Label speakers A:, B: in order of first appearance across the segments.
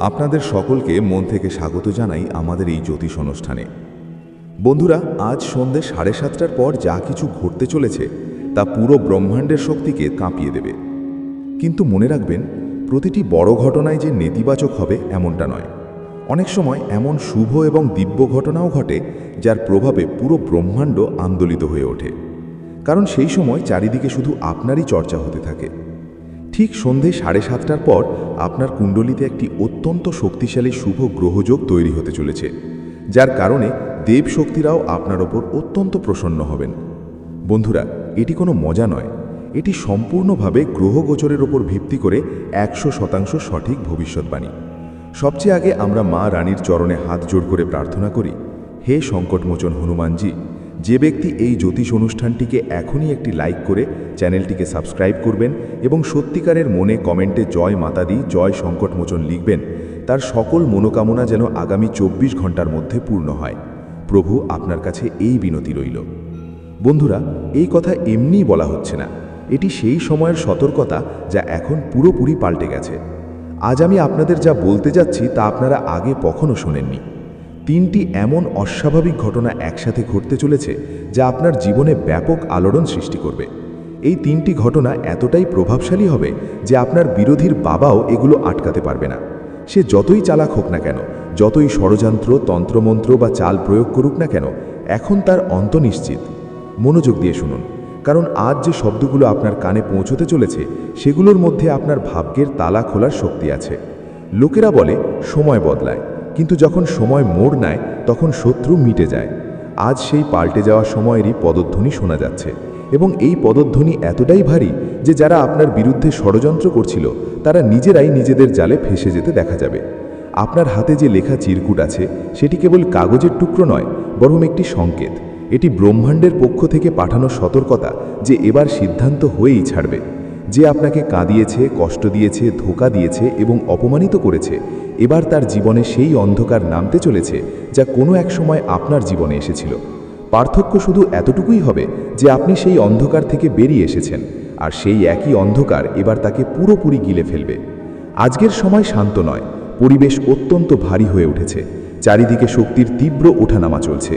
A: আপনাদের সকলকে মন থেকে স্বাগত জানাই আমাদের এই জ্যোতিষ অনুষ্ঠানে। বন্ধুরা, আজ সন্ধ্যে 7:30টার পর যা কিছু ঘটতে চলেছে তা পুরো ব্রহ্মাণ্ডের শক্তিকে কাঁপিয়ে দেবে। কিন্তু মনে রাখবেন, প্রতিটি বড় ঘটনায় যে নেতিবাচক হবে এমনটা নয়। অনেক সময় এমন শুভ এবং দিব্য ঘটনাও ঘটে যার প্রভাবে পুরো ব্রহ্মাণ্ড আন্দোলিত হয়ে ওঠে, কারণ সেই সময় চারিদিকে শুধু আপনারই চর্চা হতে থাকে। ঠিক সন্ধে 7:30টার পর আপনার কুণ্ডলিতে একটি অত্যন্ত শক্তিশালী শুভ গ্রহযোগ তৈরি হতে চলেছে, যার কারণে দেব শক্তিরাও আপনার ওপর অত্যন্ত প্রসন্ন হবেন। বন্ধুরা, এটি কোনো মজা নয়, এটি সম্পূর্ণভাবে গ্রহগোচরের ওপর ভিত্তি করে 100% সঠিক ভবিষ্যৎবাণী। সবচেয়ে আগে আমরা মা রানীর চরণে হাত জোড় করে প্রার্থনা করি, হে সংকটমোচন হনুমানজি, যে ব্যক্তি এই জ্যোতিষ অনুষ্ঠানটিকে এখনই একটি লাইক করে চ্যানেলটিকে সাবস্ক্রাইব করবেন এবং সত্যিকারের মনে কমেন্টে জয় মাতা দি, জয় সংকটমোচন লিখবেন, তার সকল মনোকামনা যেন আগামী 24 ঘন্টার মধ্যে পূর্ণ হয়। প্রভু আপনার কাছে এই বিনতি রইল। বন্ধুরা, এই কথা এমনিই বলা হচ্ছে না, এটি সেই সময়ের সতর্কতা যা এখন পুরোপুরি পাল্টে গেছে। আজ আমি আপনাদের যা বলতে যাচ্ছি তা আপনারা আগে কখনো শোনেননি। 3টি এমন অস্বাভাবিক ঘটনা একসাথে ঘটতে চলেছে যা আপনার জীবনে ব্যাপক আলোড়ন সৃষ্টি করবে। এই 3টি ঘটনা এতটাই প্রভাবশালী হবে যে আপনার বিরোধীর বাবাও এগুলো আটকাতে পারবে না। সে যতই চালাক হোক না কেন, যতই ষড়যন্ত্র, তন্ত্রমন্ত্র বা চাল প্রয়োগ করুক না কেন, এখন তার অন্ত নিশ্চিত। মনোযোগ দিয়ে শুনুন, কারণ আজ যে শব্দগুলো আপনার কানে পৌঁছতে চলেছে সেগুলোর মধ্যে আপনার ভাগ্যের তালা খোলার শক্তি আছে। লোকেরা বলে সময় বদলায়, কিন্তু যখন সময় মোড় নেয় তখন শত্রু মিটে যায়। আজ সেই পাল্টে যাওয়া সময়েরই পদধ্বনি শোনা যাচ্ছে, এবং এই পদধ্বনি এতটাই ভারী যে যারা আপনার বিরুদ্ধে ষড়যন্ত্র করছিল তারা নিজেরাই নিজেদের জালে ফেঁসে যেতে দেখা যাবে। আপনার হাতে যে লেখা চিরকুট আছে সেটি কেবল কাগজের টুকরো নয়, বরং একটি সংকেত। এটি ব্রহ্মাণ্ডের পক্ষ থেকে পাঠানো সতর্কতা যে এবার সিদ্ধান্ত হয়েই ছাড়বে। যে আপনাকে কাঁদিয়েছে, কষ্ট দিয়েছে, ধোঁকা দিয়েছে এবং অপমানিত করেছে, এবার তার জীবনে সেই অন্ধকার নামতে চলেছে যা কোনো এক সময় আপনার জীবনে এসেছিল। পার্থক্য শুধু এতটুকুই হবে যে আপনি সেই অন্ধকার থেকে বেরিয়ে এসেছেন, আর সেই একই অন্ধকার এবার তাকে পুরোপুরি গিলে ফেলবে। আজকের সময় শান্ত নয়, পরিবেশ অত্যন্ত ভারী হয়ে উঠেছে। চারিদিকে শক্তির তীব্র ওঠানামা চলছে।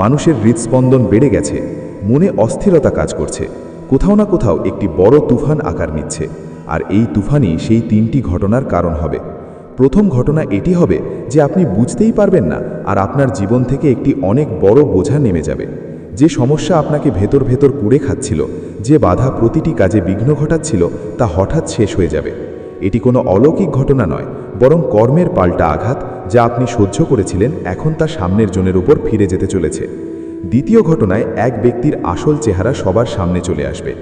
A: মানুষের হৃদস্পন্দন বেড়ে গেছে, মনে অস্থিরতা কাজ করছে। কোথাও না কোথাও একটি বড় তুফান আকার নিচ্ছে, আর এই তুফানই সেই 3টি ঘটনার কারণ হবে। প্রথম ঘটনা এটি হবে যে আপনি বুঝতেই পারবেন না, আর আপনার জীবন থেকে একটি অনেক বড় বোঝা নেমে যাবে। যে সমস্যা আপনাকে ভেতর ভেতর কুড়ে খাচ্ছিল, যে বাধা প্রতিটি কাজে বিঘ্ন ঘটাচ্ছিল, তা হঠাৎ শেষ হয়ে যাবে। এটি কোনো অলৌকিক ঘটনা নয়, বরং কর্মের পাল্টা আঘাত যা আপনি সহ্য করেছিলেন এখন তা সামনের জনের উপর ফিরে যেতে চলেছে। দ্বিতীয় ঘটনায় এক ব্যক্তির আসল চেহারা সবার সামনে চলে আসবে।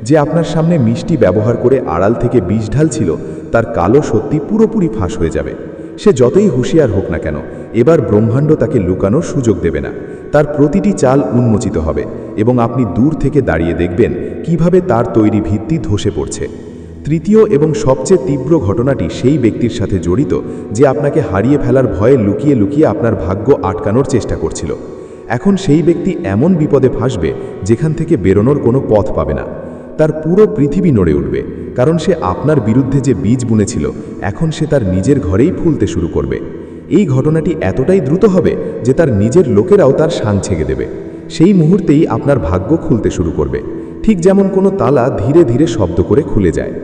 A: যে আপনার সামনে মিষ্টি ব্যবহার করে আড়াল থেকে বিষ ঢালছিল, তার কালো সত্যি পুরোপুরি ফাঁস হয়ে যাবে। সে যতই হুঁশিয়ার হোক না কেন, এবার ব্রহ্মাণ্ড তাকে লুকানোর সুযোগ দেবে না। তার প্রতিটি চাল উন্মোচিত হবে, এবং আপনি দূর থেকে দাঁড়িয়ে দেখবেন কিভাবে তার তৈরি ভিত্তি ধসে পড়ছে। তৃতীয় এবং সবচেয়ে তীব্র ঘটনাটি সেই ব্যক্তির সাথে জড়িত যে আপনাকে হারিয়ে ফেলার ভয়ে লুকিয়ে লুকিয়ে আপনার ভাগ্য আটকানোর চেষ্টা করছিল। এখন সেই ব্যক্তি এমন বিপদে ফাঁসবে যেখান থেকে বেরোনোর কোনো পথ পাবে না। তার পুরো পৃথিবী নড়ে উঠবে, কারণ সে আপনার বিরুদ্ধে যে বীজ বুনেছিল এখন সে তার নিজের ঘরেই ফুলতে শুরু করবে। এই ঘটনাটি এতটাই দ্রুত হবে যে তার নিজের লোকেরাও তার শান ছেড়ে দেবে। সেই মুহূর্তেই আপনার ভাগ্য খুলতে শুরু করবে, ঠিক যেমন কোনো তালা ধীরে ধীরে শব্দ করে খুলে যায়।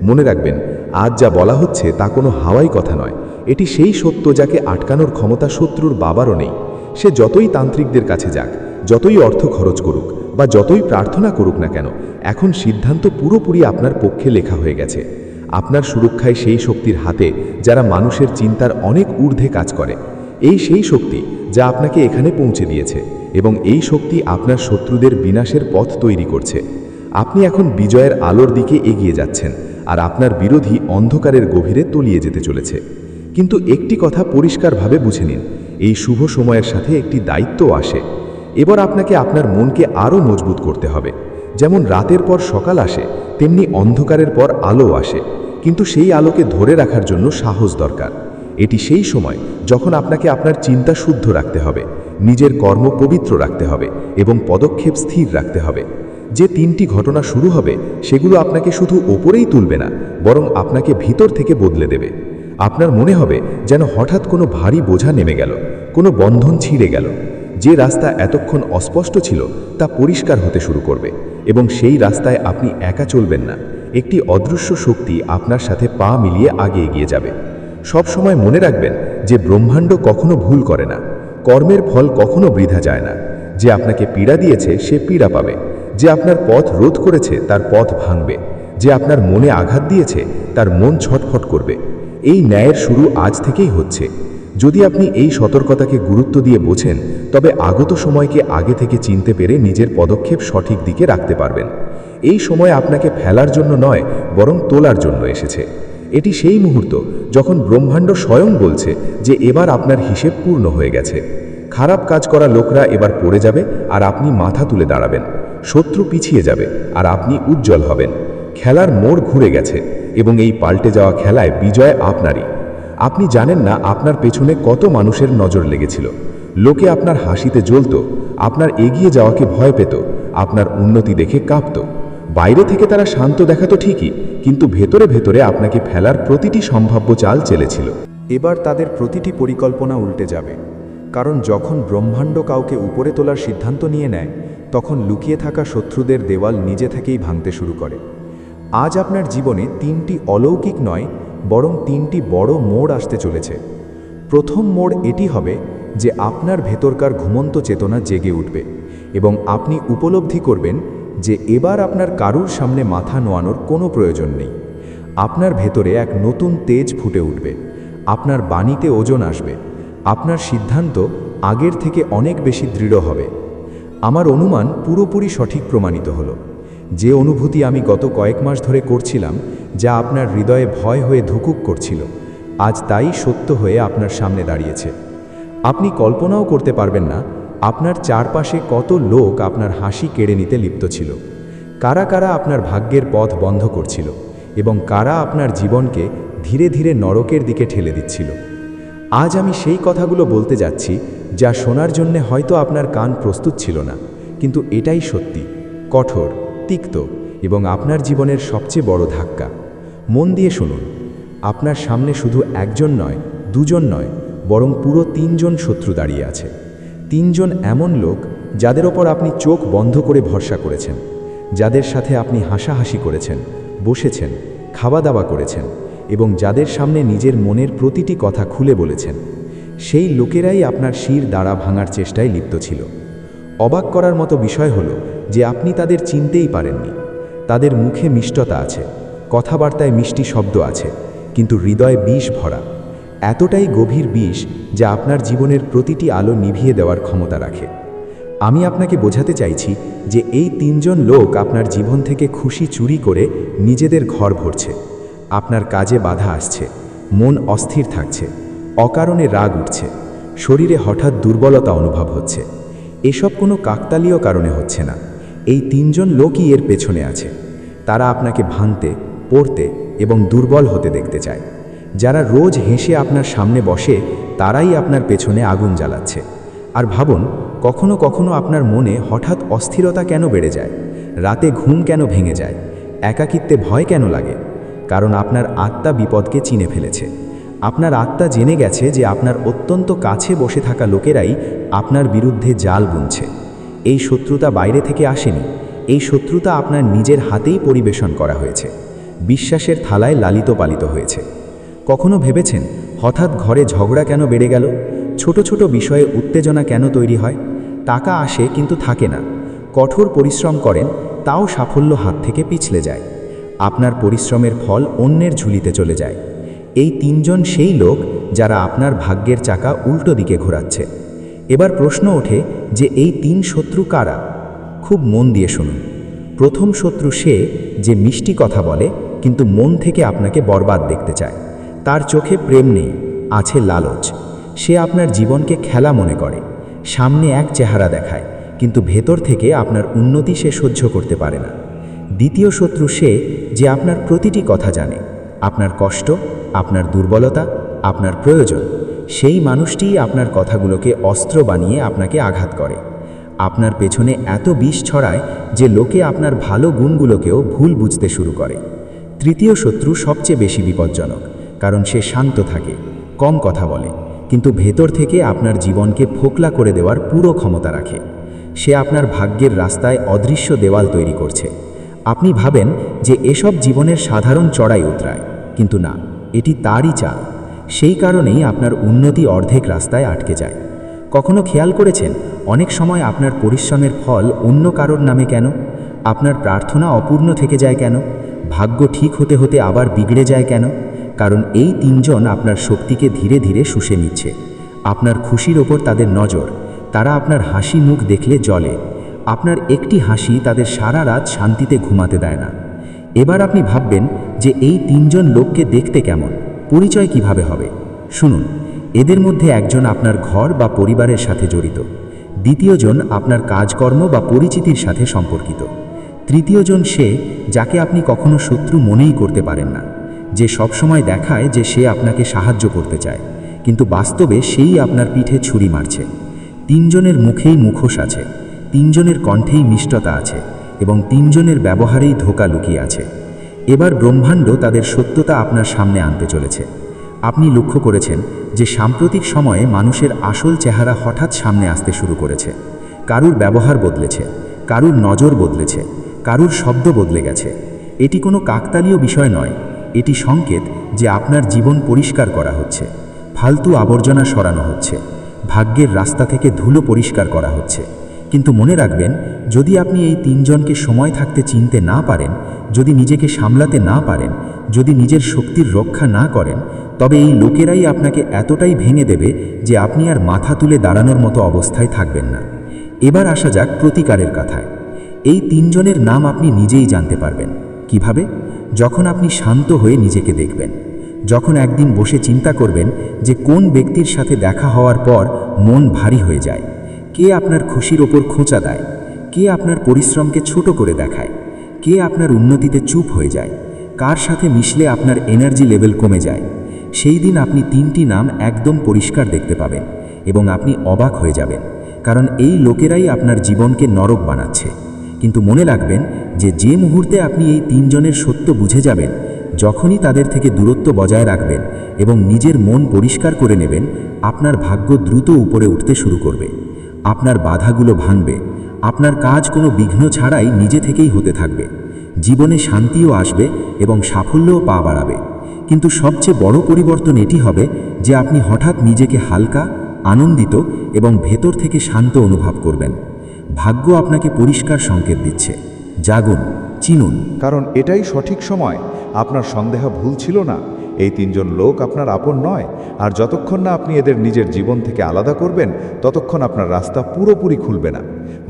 A: মনে রাখবেন, আজ যা বলা হচ্ছে তা কোনো হাওয়াই কথা নয়। এটি সেই সত্য যাকে আটকানোর ক্ষমতা শত্রুর বাবারও নেই। সে যতই তান্ত্রিকদের কাছে যাক, যতই অর্থ খরচ করুক বা যতই প্রার্থনা করুক না কেন, এখন সিদ্ধান্ত পুরোপুরি আপনার পক্ষে লেখা হয়ে গেছে। আপনার সুরক্ষায় সেই শক্তির হাতে যারা মানুষের চিন্তার অনেক ঊর্ধ্বে কাজ করে। এই সেই শক্তি যা আপনাকে এখানে পৌঁছে দিয়েছে, এবং এই শক্তি আপনার শত্রুদের বিনাশের পথ তৈরি করছে। আপনি এখন বিজয়ের আলোর দিকে এগিয়ে যাচ্ছেন, আর আপনার বিরোধী অন্ধকারের গভীরে তলিয়ে যেতে চলেছে। কিন্তু একটি কথা পরিষ্কারভাবে বুঝে নিন, এই শুভ সময়ের সাথে একটি দায়িত্ব আসে। এবার আপনাকে আপনার মনকে আরও মজবুত করতে হবে। যেমন রাতের পর সকাল আসে, তেমনি অন্ধকারের পর আলো আসে, কিন্তু সেই আলোকে ধরে রাখার জন্য সাহস দরকার। এটি সেই সময় যখন আপনাকে আপনার চিন্তা শুদ্ধ রাখতে হবে, নিজের কর্ম পবিত্র রাখতে হবে এবং পদক্ষেপ স্থির রাখতে হবে। যে 3টি ঘটনা শুরু হবে সেগুলো আপনাকে শুধু ওপরেই তুলবে না, বরং আপনাকে ভিতর থেকে বদলে দেবে। আপনার মনে হবে যেন হঠাৎ কোনো ভারী বোঝা নেমে গেল, কোনো বন্ধন ছিঁড়ে গেল। যে রাস্তা এতক্ষণ অস্পষ্ট ছিল তা পরিষ্কার হতে শুরু করবে, এবং সেই রাস্তায় আপনি একা চলবেন না, একটি অদৃশ্য শক্তি আপনার সাথে পা মিলিয়ে আগে এগিয়ে যাবে। সব সময় মনে রাখবেন যে ব্রহ্মাণ্ড কখনো ভুল করে না, কর্মের ফল কখনো বৃথা যায় না। যে আপনাকে পীড়া দিয়েছে সে পীড়া পাবে, যে আপনার পথ রোধ করেছে তার পথ ভাঙবে, যে আপনার মনে আঘাত দিয়েছে তার মন ছটফট করবে। এই ন্যায়ের শুরু আজ থেকেই হচ্ছে। যদি আপনি এই সতর্কতাকে গুরুত্ব দিয়ে বোঝেন, তবে আগত সময়কে আগে থেকে চিনতে পেরে নিজের পদক্ষেপ সঠিক দিকে রাখতে পারবেন। এই সময় আপনাকে ফেলার জন্য নয়, বরং তোলার জন্য এসেছে। এটি সেই মুহূর্ত যখন ব্রহ্মাণ্ড স্বয়ং বলছে যে এবার আপনার হিসেব পূর্ণ হয়ে গেছে। খারাপ কাজ করা লোকরা এবার পড়ে যাবে আর আপনি মাথা তুলে দাঁড়াবেন। শত্রু পিছিয়ে যাবে আর আপনি উজ্জ্বল হবেন। খেলার মোড় ঘুরে গেছে এবং এই পাল্টে যাওয়া খেলায় বিজয় আপনারই। আপনি জানেন না আপনার পেছনে কত মানুষের নজর লেগেছিল। লোকে আপনার হাসিতে জ্বলত, আপনার এগিয়ে যাওয়াকে ভয় পেত, আপনার উন্নতি দেখে কাঁপত। বাইরে থেকে তারা শান্ত দেখাতো ঠিকই, কিন্তু ভেতরে ভেতরে আপনাকে ফেলার প্রতিটি সম্ভাব্য চাল চেলেছিল।
B: এবার তাদের প্রতিটি পরিকল্পনা উল্টে যাবে, কারণ যখন ব্রহ্মাণ্ড কাউকে উপরে তোলার সিদ্ধান্ত নিয়ে নেয়, তখন লুকিয়ে থাকা শত্রুদের দেওয়াল নিজে থেকেই ভাঙতে শুরু করে। আজ আপনার জীবনে 3টি অলৌকিক নয়, বরং 3টি বড় মোড় আসতে চলেছে। প্রথম মোড় এটি হবে যে আপনার ভেতরকার ঘুমন্ত চেতনা জেগে উঠবে এবং আপনি উপলব্ধি করবেন যে এবার আপনার কারুর সামনে মাথা নোয়ানোর কোনো প্রয়োজন নেই। আপনার ভেতরে এক নতুন তেজ ফুটে উঠবে, আপনার বাণীতে ওজন আসবে, আপনার সিদ্ধান্ত আগের থেকে অনেক বেশি দৃঢ় হবে। আমার অনুমান পুরোপুরি সঠিক প্রমাণিত হলো। যে অনুভূতি আমি গত কয়েক মাস ধরে করছিলাম, যা আপনার হৃদয়ে ভয় হয়ে ধুকুক করছিল, আজ তাই সত্য হয়ে আপনার সামনে দাঁড়িয়েছে। আপনি কল্পনাও করতে পারবেন না আপনার চারপাশে কত লোক আপনার হাসি কেড়ে নিতে লিপ্ত ছিল, কারা কারা আপনার ভাগ্যের পথ বন্ধ করছিল এবং কারা আপনার জীবনকে ধীরে ধীরে নরকের দিকে ঠেলে দিচ্ছিল। আজ আমি সেই কথাগুলো বলতে যাচ্ছি যা শোনার জন্য হয়তো আপনার কান প্রস্তুত ছিল না, কিন্তু এটাই সত্যি, কঠোর, তিক্ত এবং আপনার জীবনের সবচেয়ে বড় ধাক্কা। মন দিয়ে শুনুন, আপনার সামনে শুধু একজন নয়, দুজন নয়, বরং পুরো 3 জন শত্রু দাঁড়িয়ে আছে। 3 জন এমন লোক যাদের ওপর আপনি চোখ বন্ধ করে ভরসা করেছেন, যাদের সাথে আপনি হাসাহাসি করেছেন, বসেছেন, খাওয়া দাওয়া করেছেন এবং যাদের সামনে নিজের মনের প্রতিটি কথা খুলে বলেছেন। সেই লোকেরাই আপনার শির দ্বারা ভাঙার চেষ্টায় লিপ্ত ছিল। অবাক করার মতো বিষয় হলো যে আপনি তাদের চিনতেই পারেননি। তাদের মুখে মিষ্টতা আছে, কথাবার্তায় মিষ্টি শব্দ আছে, কিন্তু হৃদয়ে বিষ ভরা, এতটাই গভীর বিষ যা আপনার জীবনের প্রতিটি আলো নিভিয়ে দেওয়ার ক্ষমতা রাখে। আমি আপনাকে বোঝাতে চাইছি যে এই 3 জন লোক আপনার জীবন থেকে খুশি চুরি করে নিজেদের ঘর ভরছে। আপনার কাজে বাধা আসছে, মন অস্থির থাকছে, অকারণে রাগ উঠছে, শরীরে হঠাৎ দুর্বলতা অনুভব হচ্ছে। এসব কোনো কাকতালীয় কারণে হচ্ছে না। এই 3 জন লোকই এর পেছনে আছে। তারা আপনাকে ভাঙতে, পড়তে এবং দুর্বল হতে দেখতে চায়। যারা রোজ হেসে আপনার সামনে বসে, তারাই আপনার পেছনে আগুন জ্বালাচ্ছে। আর ভাবুন, কখনো কখনো আপনার মনে হঠাৎ অস্থিরতা কেন বেড়ে যায়, রাতে ঘুম কেন ভেঙে যায়, একাকিত্বে ভয় কেন লাগে? কারণ আপনার আত্মা বিপদকে চিনে ফেলেছে। আপনার আত্মা জেনে গেছে যে আপনার অত্যন্ত কাছে বসে থাকা লোকেরাই আপনার বিরুদ্ধে জাল বুনছে। এই শত্রুতা বাইরে থেকে আসেনি, এই শত্রুতা আপনার নিজের হাতেই পরিবেশন করা হয়েছে, বিশ্বাসের থালায় লালিত পালিত হয়েছে। কখনো ভেবেছেন হঠাৎ ঘরে ঝগড়া কেন বেড়ে গেল? ছোট ছোট বিষয়ে উত্তেজনা কেন তৈরি হয়? টাকা আসে কিন্তু থাকে না, কঠোর পরিশ্রম করেন তাও সাফল্য হাত থেকে পিছলে যায়, আপনার পরিশ্রমের ফল অন্যের ঝুলিতে চলে যায়। এই 3 জন সেই লোক যারা আপনার ভাগ্যের চাকা উল্টো দিকে ঘোরাচ্ছে। এবার প্রশ্ন ওঠে যে এই 3 শত্রু কারা? খুব মন দিয়ে শুনুন। প্রথম শত্রু সে যে মিষ্টি কথা বলে কিন্তু মন থেকে আপনাকে বরবাদ দেখতে চায়। তার চোখে প্রেম নেই, আছে লালচ। সে আপনার জীবনকে খেলা মনে করে, সামনে এক চেহারা দেখায়, কিন্তু ভেতর থেকে আপনার উন্নতি সে সহ্য করতে পারে না। দ্বিতীয় শত্রু সে যে আপনার প্রতিটি কথা জানে, আপনার কষ্ট, আপনার দুর্বলতা, আপনার প্রয়োজন। সেই মানুষটিই আপনার কথাগুলোকে অস্ত্র বানিয়ে আপনাকে আঘাত করে, আপনার পেছনে এত বিষ ছড়ায় যে লোকে আপনার ভালো গুণগুলোকেও ভুল বুঝতে শুরু করে। তৃতীয় শত্রু সবচেয়ে বেশি বিপজ্জনক, কারণ সে শান্ত থাকে, কম কথা বলে, কিন্তু ভেতর থেকে আপনার জীবনকে ফোকলা করে দেওয়ার পুরো ক্ষমতা রাখে। সে আপনার ভাগ্যের রাস্তায় অদৃশ্য দেওয়াল তৈরি করছে। আপনি ভাবেন যে এসব জীবনের সাধারণ চড়াই উতরায়, কিন্তু না, এটি তারই চাল। সেই কারণেই আপনার উন্নতি অর্ধেক রাস্তায় আটকে যায়। কখনো খেয়াল করেছেন অনেক সময় আপনার পরিশ্রমের ফল অন্য কারোর নামে কেন? আপনার প্রার্থনা অপূর্ণ থেকে যায় কেন? ভাগ্য ঠিক হতে হতে আবার বিগড়ে যায় কেন? কারণ এই তিনজন আপনার শক্তিকে ধীরে ধীরে শুষে নিচ্ছে। আপনার খুশির ওপর তাদের নজর, তারা আপনার হাসি মুখ দেখলে জ্বলে। আপনার একটি হাসি তাদের সারা রাত শান্তিতে ঘুমাতে দেয় না। এবার আপনি ভাববেন যে এই তিনজন লোককে দেখতে কেমন, পরিচয় কিভাবে হবে। শুনুন, এদের মধ্যে একজন আপনার ঘর বা পরিবারের সাথে জড়িত, দ্বিতীয়জন আপনার কাজকর্ম বা পরিচিতির সাথে সম্পর্কিত, তৃতীয়জন সে যাকে আপনি কখনো শত্রু মনেই করতে পারেন না, যে সবসময় দেখায় যে সে আপনাকে সাহায্য করতে চায়, কিন্তু বাস্তবে সেই আপনার পিঠে ছুরি মারছে। তিনজনের মুখেই মুখোশ আছে, তিনজনের কণ্ঠেই মিষ্টতা আছে, এবং তিনজনের ব্যবহারেই ধোঁকা লুকিয়ে আছে। এবার ব্রহ্মাণ্ড তাদের সত্যতা আপনার সামনে আনতে চলেছে। আপনি লক্ষ্য করেছেন যে সাম্প্রতিক সময়ে মানুষের আসল চেহারা হঠাৎ সামনে আসতে শুরু করেছে। কারুর ব্যবহার বদলেছে, কারুর নজর বদলেছে, কারুর শব্দ বদলে গেছে। এটি কোনো কাকতালীয় বিষয় নয়, এটি সংকেত যে আপনার জীবন পরিষ্কার করা হচ্ছে, ফালতু আবর্জনা সরানো হচ্ছে, ভাগ্যের রাস্তা থেকে ধুলো পরিষ্কার করা হচ্ছে। কিন্তু মনে রাখবেন, যদি আপনি এই তিনজনকে সময় থাকতে চিনতে না পারেন, যদি নিজেকে সামলাতে না পারেন, যদি নিজের শক্তির রক্ষা না করেন, তবে এই লোকেরাই আপনাকে এতটাই ভেঙে দেবে যে আপনি আর মাথা তুলে দাঁড়ানোর মতো অবস্থায় থাকবেন না। এবার আসা যাক প্রতিকারের কথায়। এই তিনজনের নাম আপনি নিজেই জানতে পারবেন। কিভাবে? যখন আপনি শান্ত হয়ে নিজেকে দেখবেন, যখন একদিন বসে চিন্তা করবেন যে কোন ব্যক্তির সাথে দেখা হওয়ার পর মন ভারী হয়ে যায়, কে আপনার খুশির ওপর খোঁচা দেয়, কে আপনার পরিশ্রমকে ছোট করে দেখায়, কে আপনার উন্নতিতে চুপ হয়ে যায়, কার সাথে মিশলে আপনার এনার্জি লেভেল কমে যায়। সেই দিন আপনি তিনটি নাম একদম পরিষ্কার দেখতে পাবেন এবং আপনি অবাক হয়ে যাবেন, কারণ এই লোকেরাই আপনার জীবনকে নরক বানাচ্ছে। কিন্তু মনে রাখবেন যে মুহূর্তে আপনি এই তিনজনের সত্য বুঝে যাবেন, যখনই তাদের থেকে দূরত্ব বজায় রাখবেন এবং নিজের মন পরিষ্কার করে নেবেন, আপনার ভাগ্য দ্রুত উপরে উঠতে শুরু করবে। আপনার বাধাগুলো ভাঙবে, আপনার কাজ কোনো বিঘ্ন ছাড়াই নিজে থেকেই হতে থাকবে, জীবনে শান্তিও আসবে এবং সাফল্যও পা বাড়াবে। কিন্তু সবচেয়ে বড় পরিবর্তন এটি হবে যে আপনি হঠাৎ নিজেকে হালকা, আনন্দিত এবং ভেতর থেকে শান্ত অনুভব করবেন। ভাগ্য আপনাকে পরিষ্কার সংকেত দিচ্ছে, জাগুন, চিনুন।
A: কারণ এটাই সঠিক সময়। আপনার সন্দেহ ভুল ছিল না। এই তিনজন লোক আপনার আপন নয়, আর যতক্ষণ না আপনি এদের নিজের জীবন থেকে আলাদা করবেন, ততক্ষণ আপনার রাস্তা পুরোপুরি খুলবে না।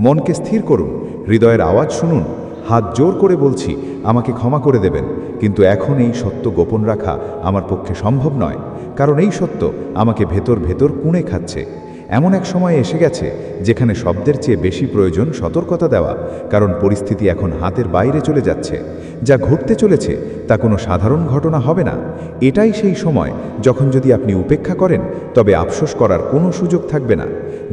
A: মনকে স্থির করুন, হৃদয়ের আওয়াজ শুনুন। হাত জোর করে বলছি, আমাকে ক্ষমা করে দেবেন, কিন্তু এখন এই সত্য গোপন রাখা আমার পক্ষে সম্ভব নয়, কারণ এই সত্য আমাকে ভেতর ভেতর কুঁড়ে খাচ্ছে। এমন এক সময় এসে গেছে যেখানে শব্দের চেয়ে বেশি প্রয়োজন সতর্কতা দেওয়া, কারণ পরিস্থিতি এখন হাতের বাইরে চলে যাচ্ছে। যা ঘটতে চলেছে তা কোনো সাধারণ ঘটনা হবে না। এটাই সেই সময় যখন যদি আপনি উপেক্ষা করেন, তবে আফসোস করার কোনো সুযোগ থাকবে না।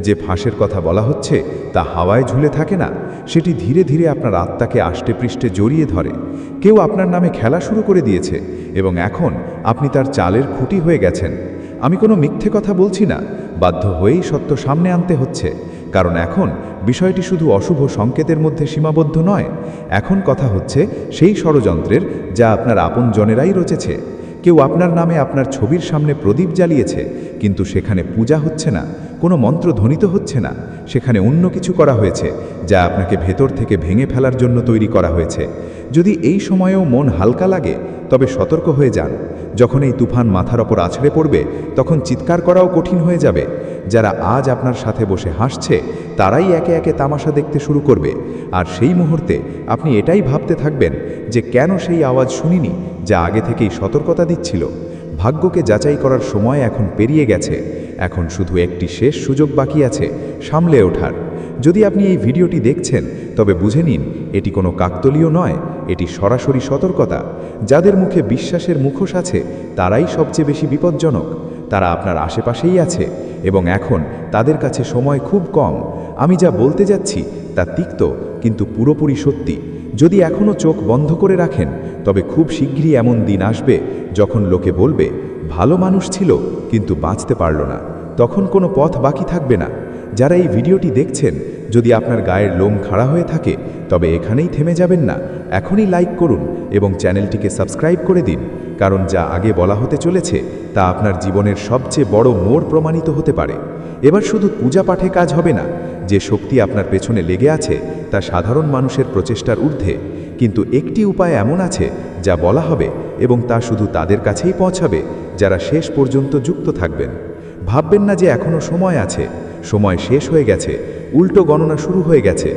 A: যে ফাঁসের কথা বলা হচ্ছে তা হাওয়ায় ঝুলে থাকে না, সেটি ধীরে ধীরে আপনার আত্মাকে আষ্টে পৃষ্ঠে জড়িয়ে ধরে। কেউ আপনার নামে খেলা শুরু করে দিয়েছে এবং এখন আপনি তার চালের খুঁটি হয়ে গেছেন। আমি কোনো মিথ্যে কথা বলছি না, বাধ্য হয়েই সত্য সামনে আনতে হচ্ছে, কারণ এখন বিষয়টি শুধু অশুভ সংকেতের মধ্যে সীমাবদ্ধ নয়। এখন কথা হচ্ছে সেই ষড়যন্ত্রের যা আপনার আপনজনেরাই রচেছে। কেউ আপনার নামে আপনার ছবির সামনে প্রদীপ জ্বালিয়েছে, কিন্তু সেখানে পূজা হচ্ছে না, কোনো মন্ত্র ধ্বনিত হচ্ছে না, সেখানে অন্য কিছু করা হয়েছে যা আপনাকে ভেতর থেকে ভেঙে ফেলার জন্য তৈরি করা হয়েছে। যদি এই সময়েও মন হালকা লাগে, তবে সতর্ক হয়ে যান। যখন এই তুফান মাথার ওপর আছড়ে পড়বে, তখন চিৎকার করাও কঠিন হয়ে যাবে। যারা আজ আপনার সাথে বসে হাসছে, তারাই একে একে তামাশা দেখতে শুরু করবে। আর সেই মুহূর্তে আপনি এটাই ভাবতে থাকবেন যে কেন সেই আওয়াজ শুনিনি, যা আগে থেকেই সতর্কতা দিচ্ছিল। ভাগ্যকে যাচাই করার সময় এখন পেরিয়ে গেছে। এখন শুধু একটি শেষ সুযোগ বাকি আছে, সামলে ওঠার। যদি আপনি এই ভিডিওটি দেখছেন, তবে বুঝে নিন এটি কোনো কাকতালীয় নয়, এটি সরাসরি সতর্কতা। যাদের মুখে বিশ্বাসের মুখোশ আছে, তারাই সবচেয়ে বেশি বিপজ্জনক। তারা আপনার আশেপাশেই আছে এবং এখন তাদের কাছে সময় খুব কম। আমি যা বলতে যাচ্ছি তা তিক্ত কিন্তু পুরোপুরি সত্যি। যদি এখনও চোখ বন্ধ করে রাখেন, তবে খুব শীঘ্রই এমন দিন আসবে যখন লোকে বলবে,
B: ভালো মানুষ ছিল কিন্তু বাঁচতে পারল না, তখন কোনো পথ বাকি থাকবে না। যারা এই ভিডিওটি দেখছেন, যদি আপনার গায়ের লোম খাড়া হয়ে থাকে তবে এখানেই থেমে যাবেন না, এখনই লাইক করুন এবং চ্যানেলটিকে সাবস্ক্রাইব করে দিন, কারণ যা আগে বলা হতে চলেছে তা আপনার জীবনের সবচেয়ে বড় মোড় প্রমাণিত হতে পারে। এবার শুধু পূজা পাঠে কাজ হবে না। যে শক্তি আপনার পেছনে লেগে আছে তা সাধারণ মানুষের প্রচেষ্টার ঊর্ধ্বে, কিন্তু একটি উপায় এমন আছে যা বলা হবে এবং তা শুধু তাদের কাছেই পৌঁছাবে যারা শেষ পর্যন্ত যুক্ত থাকবেন। ভাববেন না যে এখনও সময় আছে, সময় শেষ হয়ে গেছে, উল্টো গণনা শুরু হয়ে গেছে।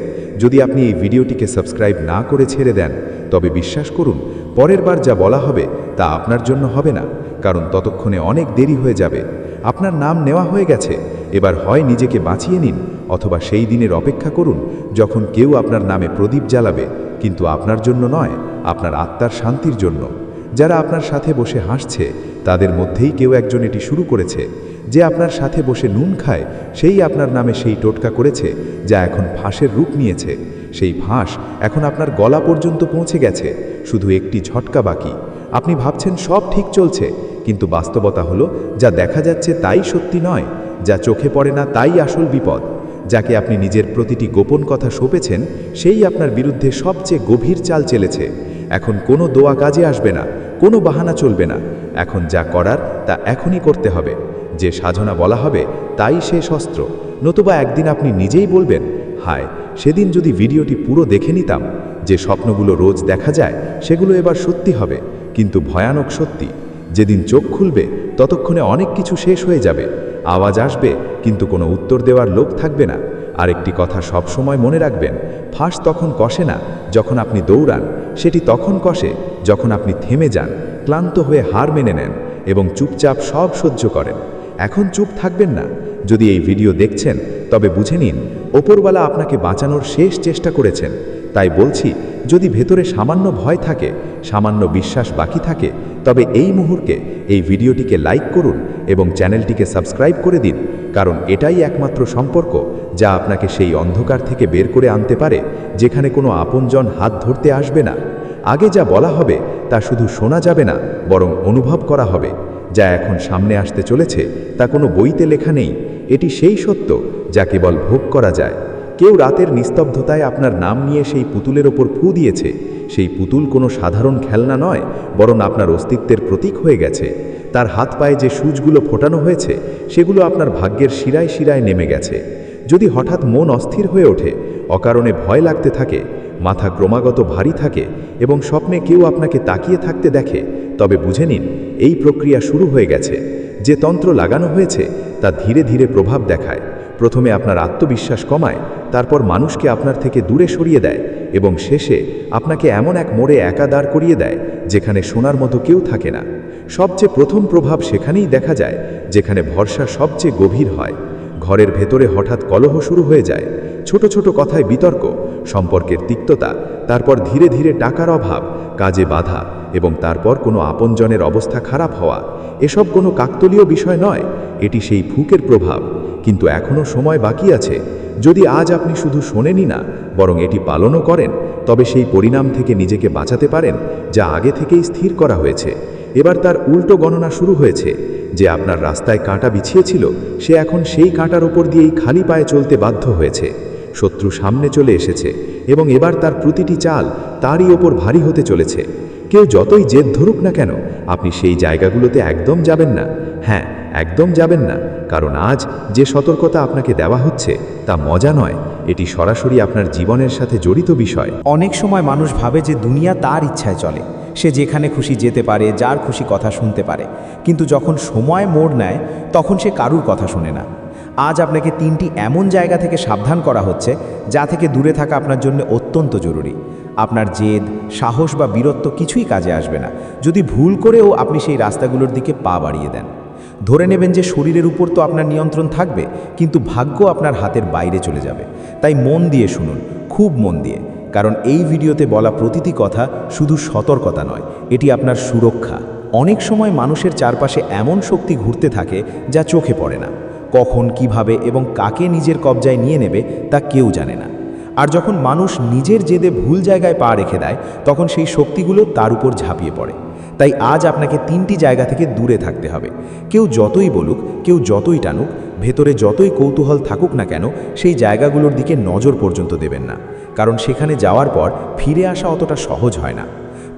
B: যদি আপনি এই ভিডিওটিকে সাবস্ক্রাইব না করে ছেড়ে দেন, তবে বিশ্বাস করুন পরের বার যা বলা হবে তা আপনার জন্য হবে না, কারণ ততক্ষণে অনেক দেরি হয়ে যাবে। আপনার নাম নেওয়া হয়ে গেছে, এবার হয় নিজেকে বাঁচিয়ে নিন অথবা সেই দিনের অপেক্ষা করুন যখন কেউ আপনার নামে প্রদীপ জ্বালাবে, কিন্তু আপনার জন্য নয়, আপনার আত্মার শান্তির জন্য। যারা আপনার সাথে বসে হাসছে তাদের মধ্যেই কেউ একজন এটি শুরু করেছে। যে আপনার সাথে বসে নুন খায় সেই আপনার নামে সেই টোটকা করেছে যা এখন ফাঁসের রূপ নিয়েছে। সেই ফাঁস এখন আপনার গলা পর্যন্ত পৌঁছে গেছে, শুধু একটি ঝটকা বাকি। আপনি ভাবছেন সব ঠিক চলছে, কিন্তু বাস্তবতা হলো যা দেখা যাচ্ছে তাই সত্যি নয়, যা চোখে পড়ে না তাই আসল বিপদ। যাকে আপনি নিজের প্রতিটি গোপন কথা সঁপেছেন সেই আপনার বিরুদ্ধে সবচেয়ে গভীর চাল চেলেছে। এখন কোনো দোয়া কাজে আসবে না, কোনো বাহানা চলবে না। এখন যা করার তা এখনই করতে হবে। যে সাধনা বলা হবে তাই শেষ অস্ত্র, নতুবা একদিন আপনি নিজেই বলবেন, হায় সেদিন যদি ভিডিওটি পুরো দেখে নিতাম। যে স্বপ্নগুলো রোজ দেখা যায় সেগুলো এবার সত্যি হবে, কিন্তু ভয়ানক সত্যি। যেদিন চোখ খুলবে ততক্ষণে অনেক কিছু শেষ হয়ে যাবে। আওয়াজ আসবে কিন্তু কোনো উত্তর দেওয়ার লোক থাকবে না। আরেকটি কথা সব সময় মনে রাখবেন, ফাঁস তখন কষে না যখন আপনি দৌড়ান, সেটি তখন কষে যখন আপনি থেমে যান, ক্লান্ত হয়ে হার মেনে নেন এবং চুপচাপ সব সহ্য করেন। এখন চুপ থাকবেন না। যদি এই ভিডিও দেখছেন তবে বুঝে নিন ওপরওয়ালা আপনাকে বাঁচানোর শেষ চেষ্টা করেছেন। তাই বলছি, যদি ভেতরে সামান্য ভয় থাকে, সামান্য বিশ্বাস বাকি থাকে, তবে এই মুহূর্তে এই ভিডিওটিকে লাইক করুন এবং চ্যানেলটিকে সাবস্ক্রাইব করে দিন, কারণ এটাই একমাত্র সম্পর্ক যা আপনাকে সেই অন্ধকার থেকে বের করে আনতে পারে যেখানে কোনো আপনজন হাত ধরতে আসবে না। আগে যা বলা হবে তা শুধু শোনা যাবে না, বরং অনুভব করা হবে। যা এখন সামনে আসতে চলেছে তা কোনো বইতে লেখা নেই, এটি সেই সত্য যা কেবল ভোগ করা যায়। কেউ রাতের নিস্তব্ধতায় আপনার নাম নিয়ে সেই পুতুলের ওপর ফু দিয়েছে। সেই পুতুল কোনো সাধারণ খেলনা নয়, বরং আপনার অস্তিত্বের প্রতীক হয়ে গেছে। তার হাত পায়ে যে সূচগুলো ফোটানো হয়েছে সেগুলো আপনার ভাগ্যের শিরায় শিরায় নেমে গেছে। যদি হঠাৎ মন অস্থির হয়ে ওঠে, অকারণে ভয় লাগতে থাকে, মাথা ক্রমাগত ভারী থাকে এবং স্বপ্নে কেউ আপনাকে তাকিয়ে থাকতে দেখে, তবে বুঝে নিন এই প্রক্রিয়া শুরু হয়ে গেছে। যে তন্ত্র লাগানো হয়েছে তা ধীরে ধীরে প্রভাব দেখায়। প্রথমে আপনার আত্মবিশ্বাস কমায়, তারপর মানুষকে আপনার থেকে দূরে সরিয়ে দেয় এবং শেষে আপনাকে এমন এক মোড়ে একা দাঁড় করিয়ে দেয় যেখানে শোনার মতো কেউ থাকে না। সবচেয়ে প্রথম প্রভাব সেখানেই দেখা যায় যেখানে ভরসা সবচেয়ে গভীর হয়। ঘরের ভেতরে হঠাৎ কলহ শুরু হয়ে যায়, ছোট ছোট কথায় বিতর্ক, সম্পর্কের তিক্ততা, তারপর ধীরে ধীরে টাকার অভাব, কাজে বাধা এবং তারপর কোনো আপনজনের অবস্থা খারাপ হওয়া। এসব কোনো কাকতালীয় বিষয় নয়, এটি সেই ফুকের প্রভাব। কিন্তু এখনও সময় বাকি আছে। যদি আজ আপনি শুধু শোনেনই না, বরং এটি পালনও করেন, তবে সেই পরিণাম থেকে নিজেকে বাঁচাতে পারেন যা আগে থেকেই স্থির করা হয়েছে। এবার তার উল্টো গণনা শুরু হয়েছে। যে আপনার রাস্তায় কাঁটা বিছিয়েছিল সে এখন সেই কাঁটার ওপর দিয়েই খালি পায়ে চলতে বাধ্য হয়েছে। শত্রু সামনে চলে এসেছে এবং এবার তার প্রতিটি চাল তারই ওপর ভারী হতে চলেছে। কেউ যতই জেদ ধরুক না কেন, আপনি সেই জায়গাগুলোতে একদম যাবেন না। হ্যাঁ, একদম যাবেন না, কারণ আজ যে সতর্কতা আপনাকে দেওয়া হচ্ছে তা মজা নয়, এটি সরাসরি আপনার জীবনের সাথে জড়িত বিষয়।
C: অনেক সময় মানুষ ভাবে যে দুনিয়া তার ইচ্ছায় চলে, সে যেখানে খুশি যেতে পারে, যার খুশি কথা শুনতে পারে, কিন্তু যখন সময় মোড় নেয় তখন সে কারুর কথা শোনে না। আজ আপনাকে 3টি এমন জায়গা থেকে সাবধান করা হচ্ছে যা থেকে দূরে থাকা আপনার জন্য অত্যন্ত জরুরি। আপনার জেদ, সাহস বা বীরত্ব কিছুই কাজে আসবে না যদি ভুল করেও আপনি সেই রাস্তাগুলোর দিকে পা বাড়িয়ে দেন। ধরে নেবেন যে শরীরের উপর তো আপনার নিয়ন্ত্রণ থাকবে, কিন্তু ভাগ্য আপনার হাতের বাইরে চলে যাবে। তাই মন দিয়ে শুনুন, খুব মন দিয়ে, কারণ এই ভিডিওতে বলা প্রতিটি কথা শুধু সতর্কতা নয়, এটি আপনার সুরক্ষা। অনেক সময় মানুষের চারপাশে এমন শক্তি ঘুরতে থাকে যা চোখে পড়ে না। কখন, কিভাবে এবং কাকে নিজের কবজায় নিয়ে নেবে তা কেউ জানে না। আর যখন মানুষ নিজের জেদে ভুল জায়গায় পা রেখে দেয় তখন সেই শক্তিগুলো তার উপর ঝাঁপিয়ে পড়ে। তাই আজ আপনাকে 3টি জায়গা থেকে দূরে থাকতে হবে। কেউ যতই বলুক, কেউ যতই টানুক, ভেতরে যতই কৌতূহল থাকুক না কেন, সেই জায়গাগুলোর দিকে নজর পর্যন্ত দেবেন না, কারণ সেখানে যাওয়ার পর ফিরে আসা অতটা সহজ হয় না।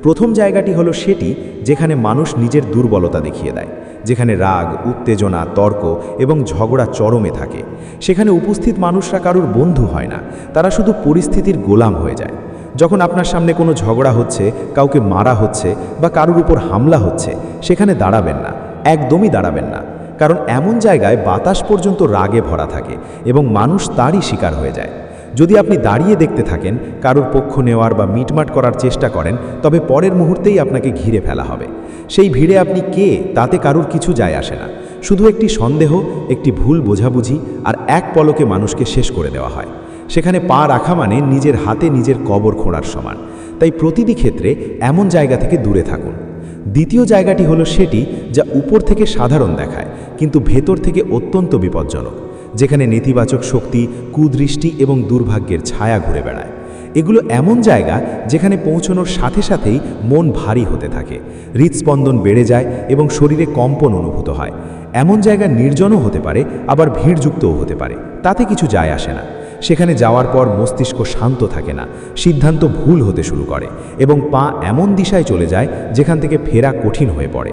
C: প্রথম জায়গাটি হলো সেটি যেখানে মানুষ নিজের দুর্বলতা দেখিয়ে দেয়, যেখানে রাগ, উত্তেজনা, তর্ক এবং ঝগড়া চরমে থাকে। সেখানে উপস্থিত মানুষরা কারুর বন্ধু হয় না, তারা শুধু পরিস্থিতির গোলাম হয়ে যায়। যখন আপনার সামনে কোনো ঝগড়া হচ্ছে, কাউকে মারা হচ্ছে বা কারুর উপর হামলা হচ্ছে, সেখানে দাঁড়াবেন না, একদমই দাঁড়াবেন না, কারণ এমন জায়গায় বাতাস পর্যন্ত রাগে ভরা থাকে এবং মানুষ তারই শিকার হয়ে যায়। যদি আপনি দাঁড়িয়ে দেখতে থাকেন, কারুর পক্ষ নেওয়ার বা মিটমাট করার চেষ্টা করেন, তবে পরের মুহূর্তেই আপনাকে ঘিরে ফেলা হবে। সেই ভিড়ে আপনি কে তাতে কারুর কিছু যায় আসে না, শুধু একটি সন্দেহ, একটি ভুল বোঝাবুঝি আর এক পলকে মানুষকে শেষ করে দেওয়া হয়। সেখানে পা রাখা মানে নিজের হাতে নিজের কবর খোঁড়ার সমান। তাই প্রতিটি ক্ষেত্রে এমন জায়গা থেকে দূরে থাকুন। দ্বিতীয় জায়গাটি হলো সেটি যা উপর থেকে সাধারণ দেখায়, কিন্তু ভেতর থেকে অত্যন্ত বিপজ্জনক, যেখানে নেতিবাচক শক্তি, কুদৃষ্টি এবং দুর্ভাগ্যের ছায়া ঘুরে বেড়ায়। এগুলো এমন জায়গা যেখানে পৌঁছানোর সাথে সাথেই মন ভারী হতে থাকে, হৃদস্পন্দন বেড়ে যায় এবং শরীরে কম্পন অনুভূত হয়। এমন জায়গা নির্জনও হতে পারে, আবার ভিড়যুক্তও হতে পারে, তাতে কিছু যায় আসে না। সেখানে যাওয়ার পর মস্তিষ্ক শান্ত থাকে না, সিদ্ধান্ত ভুল হতে শুরু করে এবং পা এমন দিশায় চলে যায় যেখান থেকে ফেরা কঠিন হয়ে পড়ে।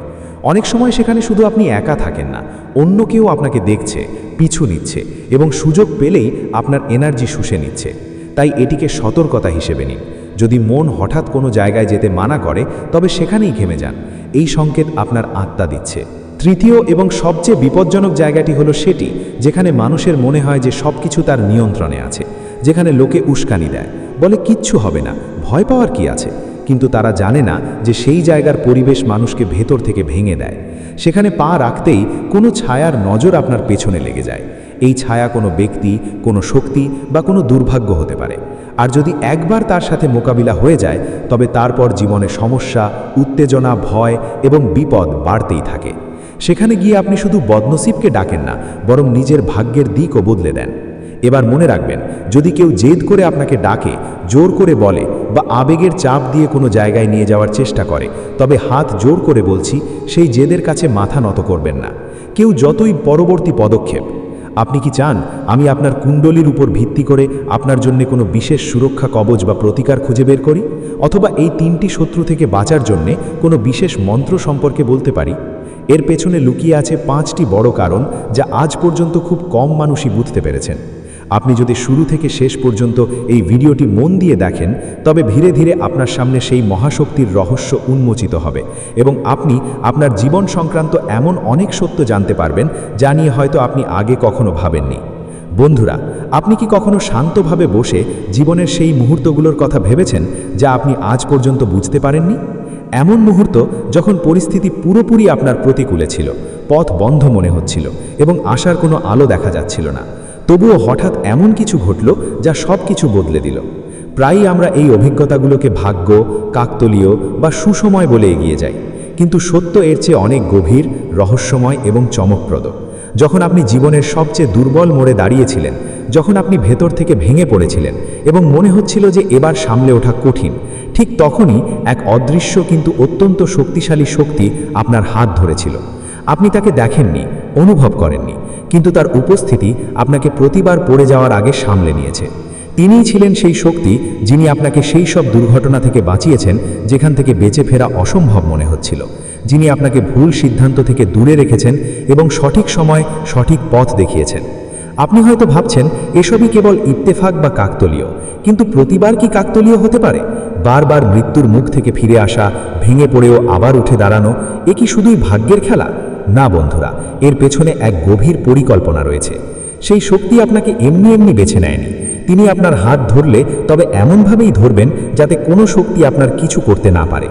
C: অনেক সময় সেখানে শুধু আপনি একা থাকেন না, অন্য কেউ আপনাকে দেখছে, পিছু নিচ্ছে এবং সুযোগ পেলেই আপনার এনার্জি শুষে নিচ্ছে। তাই এটিকে সতর্কতা হিসেবে নিন। যদি মন হঠাৎ কোনো জায়গায় যেতে মানা করে, তবে সেখানেই থেমে যান। এই সংকেত আপনার আত্মা দিচ্ছে। তৃতীয় এবং সবচেয়ে বিপজ্জনক জায়গাটি হলো সেটি যেখানে মানুষের মনে হয় যে সব কিছু তার নিয়ন্ত্রণে আছে, যেখানে লোকে উস্কানি দেয়, বলে কিচ্ছু হবে না, ভয় পাওয়ার কি আছে, কিন্তু তারা জানে না যে সেই জায়গার পরিবেশ মানুষকে ভেতর থেকে ভেঙে দেয়। সেখানে পা রাখতেই কোনো ছায়ার নজর আপনার পেছনে লেগে যায়। এই ছায়া কোনো ব্যক্তি, কোনো শক্তি বা কোনো দুর্ভাগ্য হতে পারে। আর যদি একবার তার সাথে মোকাবিলা হয়ে যায়, তবে তারপর জীবনে সমস্যা, উত্তেজনা, ভয় এবং বিপদ বাড়তেই থাকে। সেখানে গিয়ে আপনি শুধু বদনসিবকে ডাকেন না, বরং নিজের ভাগ্যের দিকও বদলে দেন। এবার মনে রাখবেন, যদি কেউ জেদ করে আপনাকে ডাকে, জোর করে বলে বা আবেগের চাপ দিয়ে কোনো জায়গায় নিয়ে যাওয়ার চেষ্টা করে, তবে হাত জোর করে বলছি, সেই জেদের কাছে মাথা নত করবেন না। কেউ যতই পরবর্তী পদক্ষেপ। আপনি কি চান আমি আপনার কুণ্ডলীর উপর ভিত্তি করে আপনার জন্য কোনো বিশেষ সুরক্ষা কবচ বা প্রতিকার খুঁজে বের করি, অথবা এই 3টি শত্রু থেকে বাঁচার জন্য কোনো বিশেষ মন্ত্র সম্পর্কে বলতে পারি? এর পেছনে লুকিয়ে আছে 5টি বড় কারণ, যা আজ পর্যন্ত খুব কম মানুষই বুঝতে পেরেছেন। আপনি যদি শুরু থেকে শেষ পর্যন্ত এই ভিডিওটি মন দিয়ে দেখেন, তবে ধীরে ধীরে আপনার সামনে সেই মহাশক্তির রহস্য উন্মোচিত হবে এবং আপনি আপনার জীবন সংক্রান্ত এমন অনেক সত্য জানতে পারবেন যা নিয়ে হয়তো আপনি আগে কখনো ভাবেননি। বন্ধুরা, আপনি কি কখনো শান্তভাবে বসে জীবনের সেই মুহূর্তগুলোর কথা ভেবেছেন যা আপনি আজ পর্যন্ত বুঝতে পারেননি? এমন মুহূর্ত যখন পরিস্থিতি পুরোপুরি আপনার প্রতিকূলে ছিল, পথ বন্ধ মনে হচ্ছিল এবং আশার কোনো আলো দেখা যাচ্ছিল না, তবুও হঠাৎ এমন কিছু ঘটল যা সব কিছু বদলে দিল। প্রায়ই আমরা এই অভিজ্ঞতাগুলোকে ভাগ্য, কাকতালীয় বা সুসময় বলে এগিয়ে যাই, কিন্তু সত্য এর চেয়ে অনেক গভীর, রহস্যময় এবং চমকপ্রদ। যখন আপনি জীবনের সবচেয়ে দুর্বল মোড়ে দাঁড়িয়েছিলেন, যখন আপনি ভেতর থেকে ভেঙে পড়েছিলেন এবং মনে হচ্ছিল যে এবার সামলে ওঠা কঠিন, ঠিক তখনই এক অদৃশ্য কিন্তু অত্যন্ত শক্তিশালী শক্তি আপনার হাত ধরেছিল। আপনি তাকে দেখেননি, অনুভব করেননি, কিন্তু তার উপস্থিতি আপনাকে প্রতিবার পড়ে যাওয়ার আগে সামলে নিয়েছে। তিনিই ছিলেন সেই শক্তি যিনি আপনাকে সেই সব দুর্ঘটনা থেকে বাঁচিয়েছেন যেখান থেকে বেঁচে ফেরা অসম্ভব মনে হচ্ছিল, যিনি আপনাকে ভুল সিদ্ধান্ত থেকে দূরে রেখেছেন এবং সঠিক সময় সঠিক পথ দেখিয়েছেন। আপনি হয়তো ভাবছেন এসবই কেবল ইত্তেফাক বা কাকতালীয়, কিন্তু প্রতিবার কি কাকতালীয় হতে পারে? বারবার মৃত্যুর মুখ থেকে ফিরে আসা, ভেঙে পড়েও আবার উঠে দাঁড়ানো, এ কি শুধুই ভাগ্যের খেলা? না বন্ধুরা, এর পেছনে এক গভীর পরিকল্পনা রয়েছে। সেই শক্তি আপনাকে এমনি এমনি বেছে নেয়নি। তিনি আপনার হাত ধরলে তবে এমনভাবেই ধরবেন যাতে কোনো শক্তি আপনার কিছু করতে না পারে।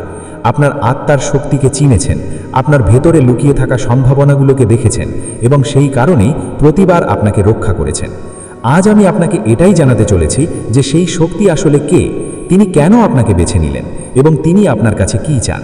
C: আপনার আত্মার শক্তিকে চিনেছেন, আপনার ভেতরে লুকিয়ে থাকা সম্ভাবনাগুলোকে দেখেছেন এবং সেই কারণেই প্রতিবার আপনাকে রক্ষা করেছেন। আজ আমি আপনাকে এটাই জানাতে চলেছি যে সেই শক্তি আসলে কে, তিনি কেন আপনাকে বেছে নিলেন এবং তিনি আপনার কাছে কী চান।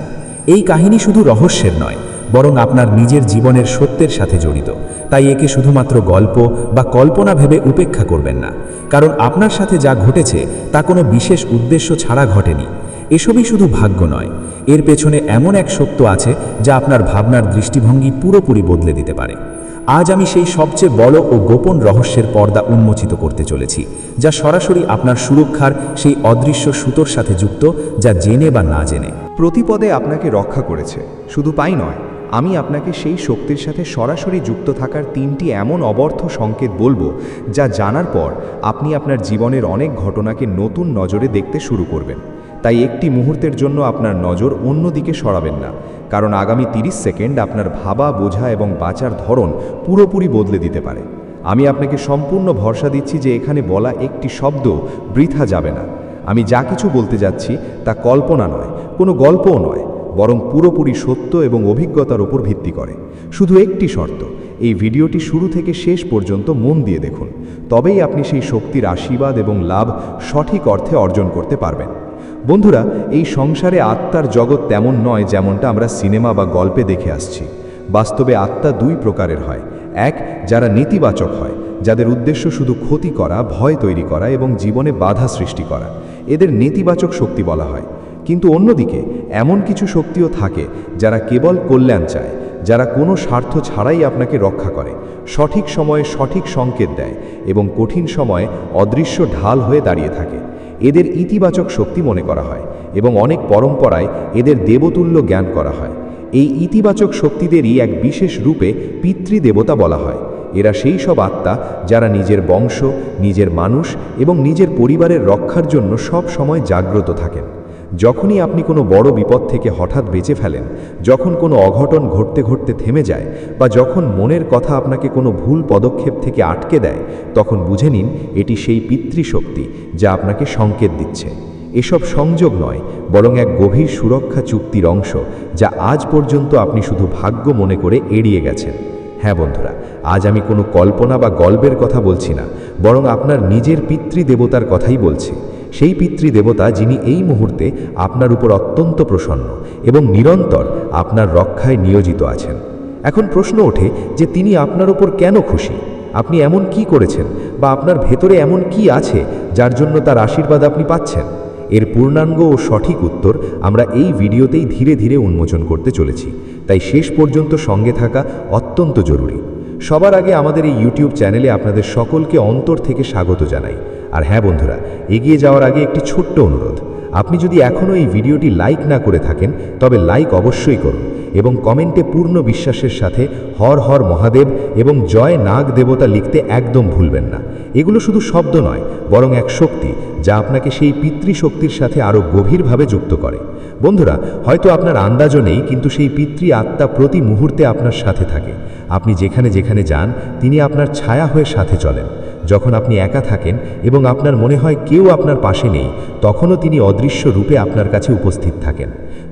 C: এই কাহিনী শুধু রহস্যের নয়, বরং আপনার নিজের জীবনের সত্যের সাথে জড়িত। তাই একে শুধুমাত্র গল্প বা কল্পনা ভেবে উপেক্ষা করবেন না, কারণ আপনার সাথে যা ঘটেছে তা কোনো বিশেষ উদ্দেশ্য ছাড়া ঘটেনি। এসবই শুধু ভাগ্য নয়, এর পেছনে এমন এক সত্য আছে যা আপনার ভাবনার দৃষ্টিভঙ্গি পুরোপুরি বদলে দিতে পারে। আজ আমি সেই সবচেয়ে বড় ও গোপন রহস্যের পর্দা উন্মোচিত করতে চলেছি, যা সরাসরি আপনার সুরক্ষার সেই অদৃশ্য সুতোর সাথে যুক্ত, যা জেনে বা না জেনে
B: প্রতিপদে আপনাকে রক্ষা করেছে। শুধু তাই নয়, আমি আপনাকে সেই শক্তির সাথে সরাসরি যুক্ত থাকার 3টি এমন অবর্থ সংকেত বলবো, যা জানার পর আপনি আপনার জীবনের অনেক ঘটনাকে নতুন নজরে দেখতে শুরু করবেন। তাই একটি মুহূর্তের জন্য আপনার নজর অন্যদিকে সরাবেন না, কারণ আগামী 30 সেকেন্ড আপনার ভাবা, বোঝা এবং বাঁচার ধরন পুরোপুরি বদলে দিতে পারে। আমি আপনাকে সম্পূর্ণ ভরসা দিচ্ছি যে এখানে বলা একটি শব্দ বৃথা যাবে না। আমি যা কিছু বলতে যাচ্ছি তা কল্পনা নয়, কোনো গল্পও নয়, বরং পুরোপুরি সত্য এবং অভিজ্ঞতার উপর ভিত্তি করে। শুধু একটি শর্ত, এই ভিডিওটি শুরু থেকে শেষ পর্যন্ত মন দিয়ে দেখুন, তবেই আপনি সেই শক্তির আশীর্বাদ এবং লাভ সঠিক অর্থে অর্জন করতে পারবেন। বন্ধুরা, এই সংসারে আত্মার জগৎ তেমন নয় যেমনটা আমরা সিনেমা বা গল্পে দেখে আসছি। বাস্তবে আত্মা 2 প্রকারের হয়। এক, যারা নেতিবাচক হয়, যাদের উদ্দেশ্য শুধু ক্ষতি করা, ভয় তৈরি করা এবং জীবনে বাধা সৃষ্টি করা, এদের নেতিবাচক শক্তি বলা হয়। কিন্তু অন্যদিকে এমন কিছু শক্তিও থাকে যারা কেবল কল্যাণ চায়, যারা কোনো স্বার্থ ছাড়াই আপনাকে রক্ষা করে, সঠিক সময়ে সঠিক সংকেত দেয় এবং কঠিন সময়ে অদৃশ্য ঢাল হয়ে দাঁড়িয়ে থাকে। এদের ইতিবাচক শক্তি মনে করা হয় এবং অনেক পরম্পরায় এদের দেবতুল্য জ্ঞান করা হয়। এই ইতিবাচক শক্তিদেরই এক বিশেষ রূপে পিতৃদেবতা বলা হয়। এরা সেই সব আত্মা যারা নিজের বংশ, নিজের মানুষ এবং নিজের পরিবারের রক্ষার জন্য সব সময় জাগ্রত থাকেন। যখনই আপনি কোনো বড় বিপদ থেকে হঠাৎ বেঁচে ফেলেন, যখন কোনো অঘটন ঘটতে ঘটতে থেমে যায়, বা যখন মনের কথা আপনাকে কোনো ভুল পদক্ষেপ থেকে আটকে দেয়, তখন বুঝে নিন এটি সেই পিতৃশক্তি যা আপনাকে সংকেত দিচ্ছে। এসব সংযোগ নয়, বরং এক গভীর সুরক্ষা চুক্তির অংশ, যা আজ পর্যন্ত আপনি শুধু ভাগ্য মনে করে এড়িয়ে গেছেন। হ্যাঁ বন্ধুরা, আজ আমি কোনো কল্পনা বা গল্পের কথা বলছি না, বরং আপনার নিজের পিতৃদেবতার কথাই বলছি। সেই পিতৃদেবতা যিনি এই মুহূর্তে আপনার উপর অত্যন্ত প্রসন্ন এবং নিরন্তর আপনার রক্ষায় নিয়োজিত আছেন। এখন প্রশ্ন ওঠে যে তিনি আপনার উপর কেন খুশি? আপনি এমন কি করেছেন বা আপনার ভেতরে এমন কি আছে যার জন্য তার আশীর্বাদ আপনি পাচ্ছেন? এর পূর্ণাঙ্গ ও সঠিক উত্তর আমরা এই ভিডিওতেই ধীরে ধীরে উন্মোচন করতে চলেছি, তাই শেষ পর্যন্ত সঙ্গে থাকা অত্যন্ত জরুরি। সবার আগে আমাদের এই ইউটিউব চ্যানেলে আপনাদের সকলকে অন্তর থেকে স্বাগত জানাই। আর হ্যাঁ বন্ধুরা, এগিয়ে যাওয়ার আগে একটি ছোট্ট অনুরোধ, আপনি যদি এখনও এই ভিডিওটি লাইক না করে থাকেন তবে লাইক অবশ্যই করুন এবং কমেন্টে পূর্ণ বিশ্বাসের সাথে হর হর মহাদেব এবং জয় নাগ দেবতা লিখতে একদম ভুলবেন না। এগুলো শুধু শব্দ নয়, বরং এক শক্তি যা আপনাকে সেই পিতৃশক্তির সাথে আরও গভীরভাবে যুক্ত করে। বন্ধুরা, হয়তো আপনার আন্দাজও নেই, কিন্তু সেই পিতৃ আত্মা প্রতি মুহূর্তে আপনার সাথে থাকে। আপনি যেখানে যেখানে যান তিনি আপনার ছায়া হয়ে সাথে চলেন। যখন আপনি একা থাকেন এবং আপনার মনে হয় কেউ আপনার পাশে নেই, তখনও তিনি অদৃশ্য রূপে আপনার কাছে উপস্থিত থাকেন।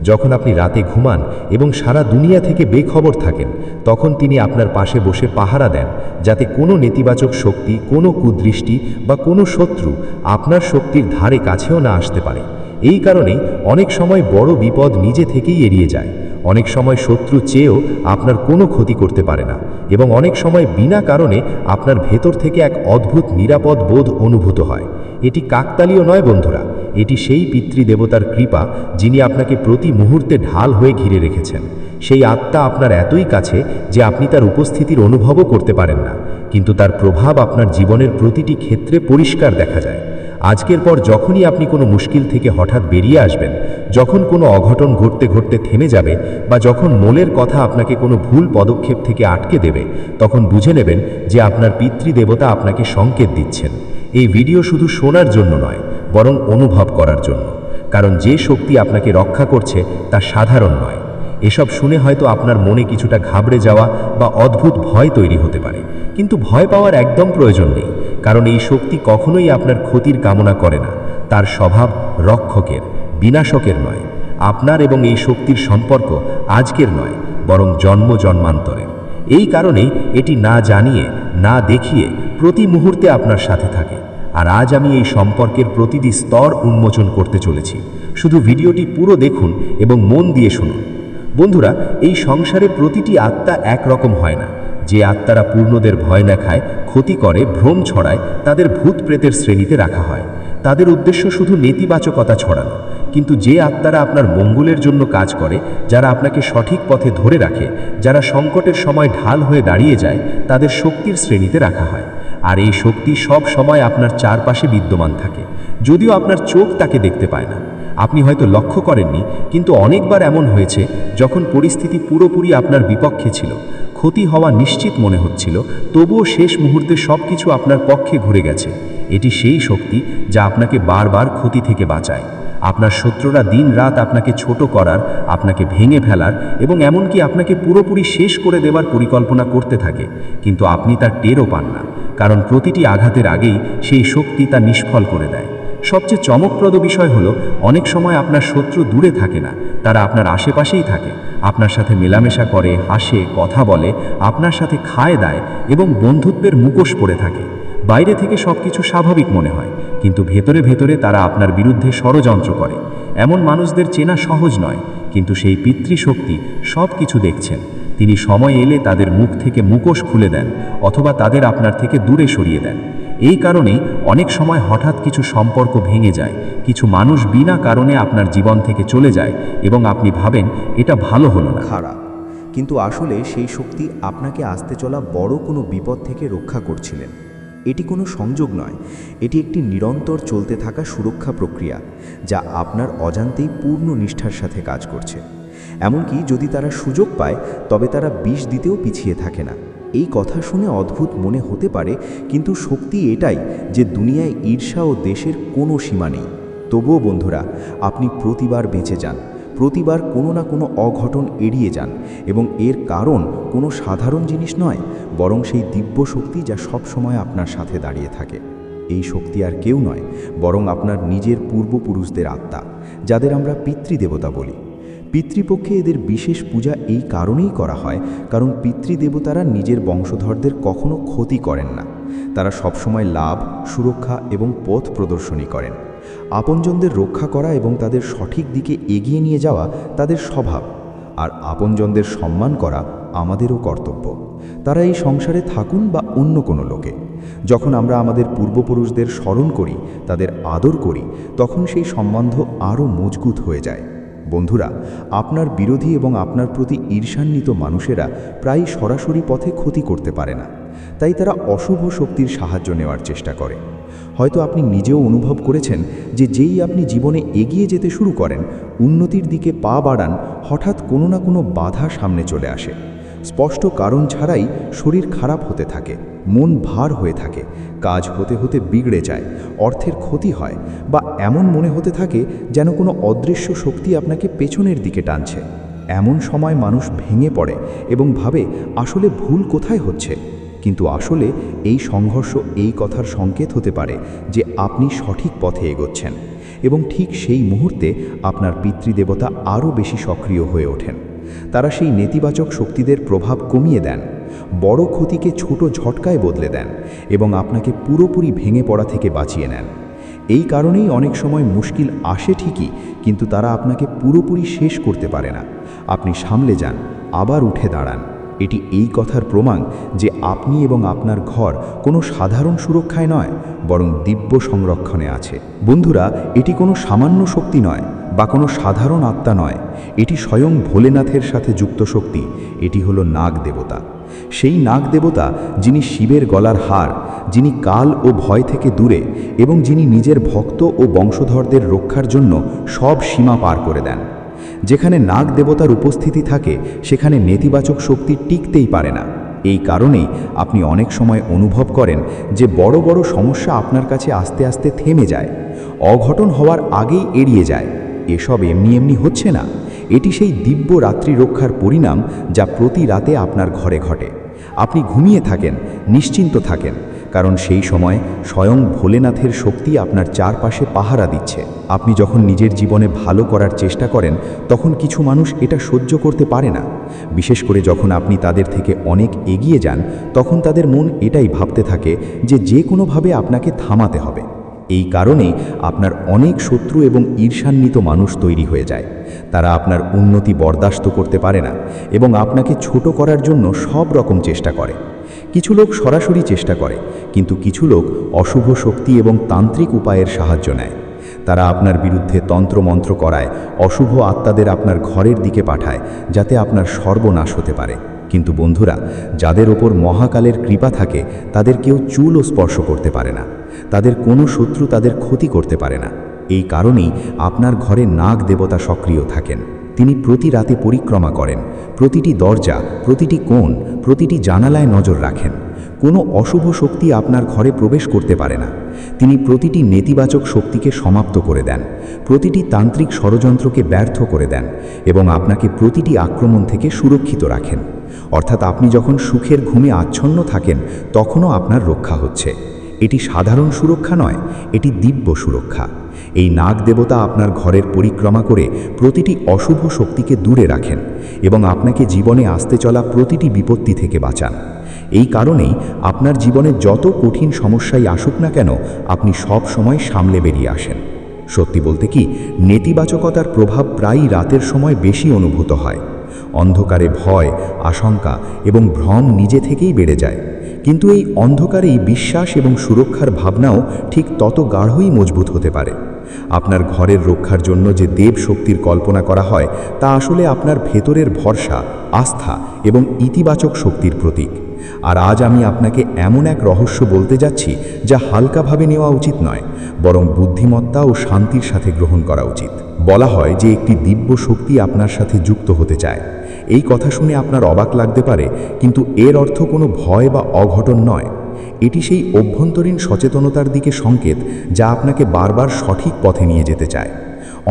B: যখন আপনি রাতে ঘুমান এবং সারা দুনিয়া থেকে বেখবর থাকেন, তখন তিনি আপনার পাশে বসে পাহারা দেন, যাতে কোনো নেতিবাচক শক্তি, কোনো কুদৃষ্টি বা কোনো শত্রু আপনার শক্তির ধারে কাছেও না আসতে পারে। এই কারণেই অনেক সময় বড় বিপদ নিজে থেকেই এড়িয়ে যায়। অনেক সময় শত্রু চেয়েও আপনার কোনো ক্ষতি করতে পারে না, এবং অনেক সময় বিনা কারণে আপনার ভেতর থেকে এক অদ্ভুত নিরাপদ বোধ অনুভূত হয়। এটি কাকতালীয় নয় বন্ধুরা, এটি সেই পিতৃদেবতার কৃপা যিনি আপনাকে প্রতি মুহূর্তে ঢাল হয়ে ঘিরে রেখেছেন। সেই আত্মা আপনার এতই কাছে যে আপনি তার উপস্থিতির অনুভবও করতে পারেন না, কিন্তু তার প্রভাব আপনার জীবনের প্রতিটি ক্ষেত্রে পরিষ্কার দেখা যায়। আজকের পর যখনই আপনি কোনো মুশকিল থেকে হঠাৎ বেরিয়ে আসবেন, যখন কোনো অঘটন ঘটতে ঘটতে থেমে যাবে, বা যখন মনের কথা আপনাকে কোনো ভুল পদক্ষেপ থেকে আটকে দেবে, তখন বুঝে নেবেন যে আপনার পিতৃদেবতা আপনাকে সংকেত দিচ্ছেন। এই ভিডিও শুধু শোনার জন্য নয়, বরং অনুভব করার জন্য, কারণ যে শক্তি আপনাকে রক্ষা করছে তা সাধারণ নয়। এসব শুনে হয়তো আপনার মনে কিছুটা ঘাবড়ে যাওয়া বা অদ্ভুত ভয় তৈরি হতে পারে, কিন্তু ভয় পাওয়ার একদম প্রয়োজন নেই, কারণ এই শক্তি কখনোই আপনার ক্ষতির কামনা করে না। তার স্বভাব রক্ষকের, বিনাশকের নয়। আপনার এবং এই শক্তির সম্পর্ক আজকের নয়, বরং জন্ম জন্মান্তরের। এই কারণেই এটি না জানিয়ে, না দেখিয়ে প্রতি মুহূর্তে আপনার সাথে থাকে। আর আজ আমি এই সম্পর্কের প্রতিটি স্তর উন্মোচন করতে চলেছি। শুধু ভিডিওটি পুরো দেখুন এবং মন দিয়ে শুনুন। বন্ধুরা, এই সংসারে প্রতিটি আত্মা একরকম হয় না। যে আত্মারা পূর্ণদের ভয় না খায়, ক্ষতি করে, ভ্রম ছড়ায়, তাদের ভূত প্রেতের শ্রেণীতে রাখা হয়। তাদের উদ্দেশ্য শুধু নেতিবাচকতা ছড়ানো।
D: কিন্তু যে আত্মারা আপনার মঙ্গলের জন্য কাজ করে, যারা আপনাকে সঠিক পথে ধরে রাখে, যারা সংকটের সময় ঢাল হয়ে দাঁড়িয়ে যায়, তাদের শক্তির শ্রেণীতে রাখা হয়। আর এই শক্তি সব সময় আপনার চারপাশে বিদ্যমান থাকে, যদিও আপনার চোখ তাকে দেখতে পায় না। আপনি হয়তো লক্ষ্য করেননি, কিন্তু অনেকবার এমন হয়েছে যখন পরিস্থিতি পুরোপুরি আপনার বিপক্ষে ছিল, ক্ষতি হওয়া নিশ্চিত মনে হচ্ছিল, তবুও শেষ মুহূর্তে সব কিছু আপনার পক্ষে ঘুরে গেছে। এটি সেই শক্তি যা আপনাকে বারবার ক্ষতি থেকে বাঁচায়। আপনার শত্রুরা দিন রাত আপনাকে ছোট করার, আপনাকে ভেঙে ফেলার এবং এমনকি আপনাকে পুরোপুরি শেষ করে দেওয়ার পরিকল্পনা করতে থাকে, কিন্তু আপনি তার টেরও পান না, কারণ প্রতিটি আঘাতের আগেই সেই শক্তি তা নিষ্ফল করে দেয়। সবচেয়ে চমকপ্রদ বিষয় হলো, অনেক সময় আপনার শত্রু দূরে থাকে না, তারা আপনার আশেপাশেই থাকে, আপনার সাথে মেলামেশা করে, হাসে, কথা বলে, আপনার সাথে খায় দায় এবং বন্ধুত্বের মুখোশ পরে থাকে। বাইরে থেকে সব কিছু স্বাভাবিক মনে হয়, কিন্তু ভেতরে ভেতরে তারা আপনার বিরুদ্ধে ষড়যন্ত্র করে। এমন মানুষদের চেনা সহজ নয়, কিন্তু সেই পিতৃশক্তি সব কিছু দেখছেন। তিনি সময় এলে তাদের মুখ থেকে মুখোশ খুলে দেন, অথবা তাদের আপনার থেকে দূরে সরিয়ে দেন। এই কারণেই অনেক সময় হঠাৎ কিছু সম্পর্ক ভেঙে যায়, কিছু মানুষ বিনা কারণে আপনার জীবন থেকে চলে যায় এবং আপনি ভাবেন এটা ভালো হলো না।
B: খারাপ, কিন্তু আসলে সেই শক্তি আপনাকে আসতে চলা বড় কোনো বিপদ থেকে রক্ষা করছিলেন। এটি কোনো সংযোগ নয়, এটি একটি নিরন্তর চলতে থাকা সুরক্ষা প্রক্রিয়া, যা আপনার অজান্তেই পূর্ণ নিষ্ঠার সাথে কাজ করছে। এমনকি যদি তারা সুযোগ পায়, তবে তারা বিষ দিতেও পিছিয়ে থাকে না। এই কথা শুনে অদ্ভুত মনে হতে পারে, কিন্তু শক্তি এটাই যে দুনিয়ায় ঈর্ষা ও দেশের কোনো সীমা নেই। তবুও বন্ধুরা, আপনি প্রতিবার বেঁচে যান, প্রতিবার কোনো না কোনো অঘটন এড়িয়ে যান, এবং এর কারণ কোনো সাধারণ জিনিস নয়, বরং সেই দিব্য শক্তি যা সবসময় আপনার সাথে দাঁড়িয়ে থাকে। এই শক্তি আর কেউ নয়, বরং আপনার নিজের পূর্বপুরুষদের আত্মা, যাদের আমরা পিতৃদেবতা বলি। পিতৃপক্ষে এদের বিশেষ পূজা এই কারণেই করা হয়, কারণ পিতৃদেবতারা নিজের বংশধরদের কখনো ক্ষতি করেন না। তারা সবসময় লাভ, সুরক্ষা এবং পথ প্রদর্শনী করেন। আপনজনদের রক্ষা করা এবং তাদের সঠিক দিকে এগিয়ে নিয়ে যাওয়া তাদের স্বভাব, আর আপনজনদের সম্মান করা আমাদেরও কর্তব্য। তারা এই সংসারে থাকুন বা অন্য কোনো লোকে। যখন আমরা আমাদের পূর্বপুরুষদের স্মরণ করি, তাদের আদর করি, তখন সেই সম্বন্ধ আরও মজবুত হয়ে যায়। বন্ধুরা, আপনার বিরোধী এবং আপনার প্রতি ঈর্ষান্বিত মানুষেরা প্রায় সরাসরি পথে ক্ষতি করতে পারে না, তাই তারা অশুভ শক্তির সাহায্য নেওয়ার চেষ্টা করে। হয়তো আপনি নিজেও অনুভব করেছেন যে যেই আপনি জীবনে এগিয়ে যেতে শুরু করেন, উন্নতির দিকে পা বাড়ান, হঠাৎ কোনো না কোনো বাধা সামনে চলে আসে। স্পষ্ট কারণ ছাড়াই শরীর খারাপ হতে থাকে, মন ভার হয়ে থাকে, কাজ হতে হতে বিগড়ে যায়, অর্থের ক্ষতি হয়, বা এমন মনে হতে থাকে যেন কোনো অদৃশ্য শক্তি আপনাকে পেছনের দিকে টানছে। এমন সময় মানুষ ভেঙে পড়ে এবং ভাবে আসলে ভুল কোথায় হচ্ছে। কিন্তু আসলে এই সংঘর্ষ এই কথার সংকেত হতে পারে যে আপনি সঠিক পথে এগোচ্ছেন, এবং ঠিক সেই মুহূর্তে আপনার পিতৃদেবতা আরও বেশি সক্রিয় হয়ে ওঠেন। তারা সেই নেতিবাচক শক্তিদের প্রভাব কমিয়ে দেন, বড় ক্ষতিকে ছোট ঝটকায় বদলে দেন এবং আপনাকে পুরোপুরি ভেঙে পড়া থেকে বাঁচিয়ে নেন। এই কারণেই অনেক সময় মুশকিল আসে ঠিকই, কিন্তু তারা আপনাকে পুরোপুরি শেষ করতে পারে না। আপনি সামলে যান, আবার উঠে দাঁড়ান। এটি এই কথার প্রমাণ যে আপনি এবং আপনার ঘর কোনো সাধারণ সুরক্ষায় নয়, বরং দিব্য সংরক্ষণে আছে। বন্ধুরা, এটি কোনো সামান্য শক্তি নয় বা কোনো সাধারণ আত্মা নয়, এটি স্বয়ং ভোলেনাথের সাথে যুক্ত শক্তি। এটি হলো নাগ দেবতা, সেই নাগ দেবতা যিনি শিবের গলার হার, যিনি কাল ও ভয় থেকে দূরে, এবং যিনি নিজের ভক্ত ও বংশধরদের রক্ষার জন্য সব সীমা পার করে দেন। যেখানে নাগ দেবতার উপস্থিতি থাকে, সেখানে নেতিবাচক শক্তি টিকতেই পারে না। এই কারণেই আপনি অনেক সময় অনুভব করেন যে বড় বড় সমস্যা আপনার কাছে আস্তে আস্তে থেমে যায়, অঘটন হওয়ার আগেই এড়িয়ে যায়। এসব এমনি এমনি হচ্ছে না, এটি সেই দিব্য রাত্রি রক্ষার পরিণাম যা প্রতি রাতে আপনার ঘরে ঘটে। আপনি ঘুমিয়ে থাকেন, নিশ্চিন্ত থাকেন, কারণ সেই সময় স্বয়ং ভোলেনাথের শক্তি আপনার চারপাশে পাহারা দিচ্ছে। আপনি যখন নিজের জীবনে ভালো করার চেষ্টা করেন, তখন কিছু মানুষ এটা সহ্য করতে পারে না। বিশেষ করে যখন আপনি তাদের থেকে অনেক এগিয়ে যান, তখন তাদের মন এটাই ভাবতে থাকে যে কোনোভাবে আপনাকে থামাতে হবে। এই কারণেই আপনার অনেক শত্রু এবং ঈর্ষান্বিত মানুষ তৈরি হয়ে যায়। তারা আপনার উন্নতি বরদাস্ত করতে পারে না এবং আপনাকে ছোট করার জন্য সব রকম চেষ্টা করে। কিছু লোক সরাসরি চেষ্টা করে, কিন্তু কিছু লোক অশুভ শক্তি এবং তান্ত্রিক উপায়ের সাহায্য নেয়। তারা আপনার বিরুদ্ধে তন্ত্রমন্ত্র করায়, অশুভ আত্মাদের আপনার ঘরের দিকে পাঠায়, যাতে আপনার সর্বনাশ হতে পারে। কিন্তু বন্ধুরা, যাদের ওপর মহাকালের কৃপা থাকে তাদের কেউ চুলও স্পর্শ করতে পারে না, তাদের কোনো শত্রু তাদের ক্ষতি করতে পারে না। এই কারণেই আপনার ঘরে নাগ দেবতা সক্রিয় থাকেন। তিনি প্রতি রাতে পরিক্রমা করেন, প্রতিটি দরজা, প্রতিটি কোণ, প্রতিটি জানালায় নজর রাখেন। কোনো অশুভ শক্তি আপনার ঘরে প্রবেশ করতে পারে না। তিনি প্রতিটি নেতিবাচক শক্তিকে সমাপ্ত করে দেন, প্রতিটি তান্ত্রিক ষড়যন্ত্রকে ব্যর্থ করে দেন এবং আপনাকে প্রতিটি আক্রমণ থেকে সুরক্ষিত রাখেন। অর্থাৎ আপনি যখন সুখের ঘুমে আচ্ছন্ন থাকেন তখনও আপনার রক্ষা হচ্ছে। এটি সাধারণ সুরক্ষা নয়, এটি দিব্য সুরক্ষা। এই নাগ দেবতা আপনার ঘরের পরিক্রমা করে প্রতিটি অশুভ শক্তিকে দূরে রাখেন এবং আপনাকে জীবনে আসতে চলা প্রতিটি বিপত্তি থেকে বাঁচান। এই কারণেই আপনার জীবনে যত কঠিন সমস্যাই আসুক না কেন, আপনি সব সময় সামলে বেরিয়ে আসেন। সত্যি বলতে কি, নেতিবাচকতার প্রভাব প্রায়ই রাতের সময় বেশি অনুভূত হয়। অন্ধকারে ভয়, আশঙ্কা এবং ভ্রম নিজে থেকেই বেড়ে যায়। কিন্তু এই অন্ধকারেই বিশ্বাস এবং সুরক্ষার ভাবনাও ঠিক তত গাঢ়ই মজবুত হতে পারে। আপনার ঘরের রক্ষার জন্য যে দেব শক্তির কল্পনা করা হয় তা আসলে আপনার ভেতরের ভরসা, আস্থা এবং ইতিবাচক শক্তির প্রতীক। আর আজ আমি আপনাকে এমন এক রহস্য বলতে যাচ্ছি যা হালকাভাবে নেওয়া উচিত নয়, বরং বুদ্ধিমত্তা ও শান্তির সাথে গ্রহণ করা উচিত। বলা হয় যে একটি দিব্য শক্তি আপনার সাথে যুক্ত হতে চায়। এই কথা শুনে আপনার অবাক লাগতে পারে, কিন্তু এর অর্থ কোনো ভয় বা অঘটন নয়। এটি সেই অভ্যন্তরীণ সচেতনতার দিকে সংকেত যা আপনাকে বারবার সঠিক পথে নিয়ে যেতে চায়।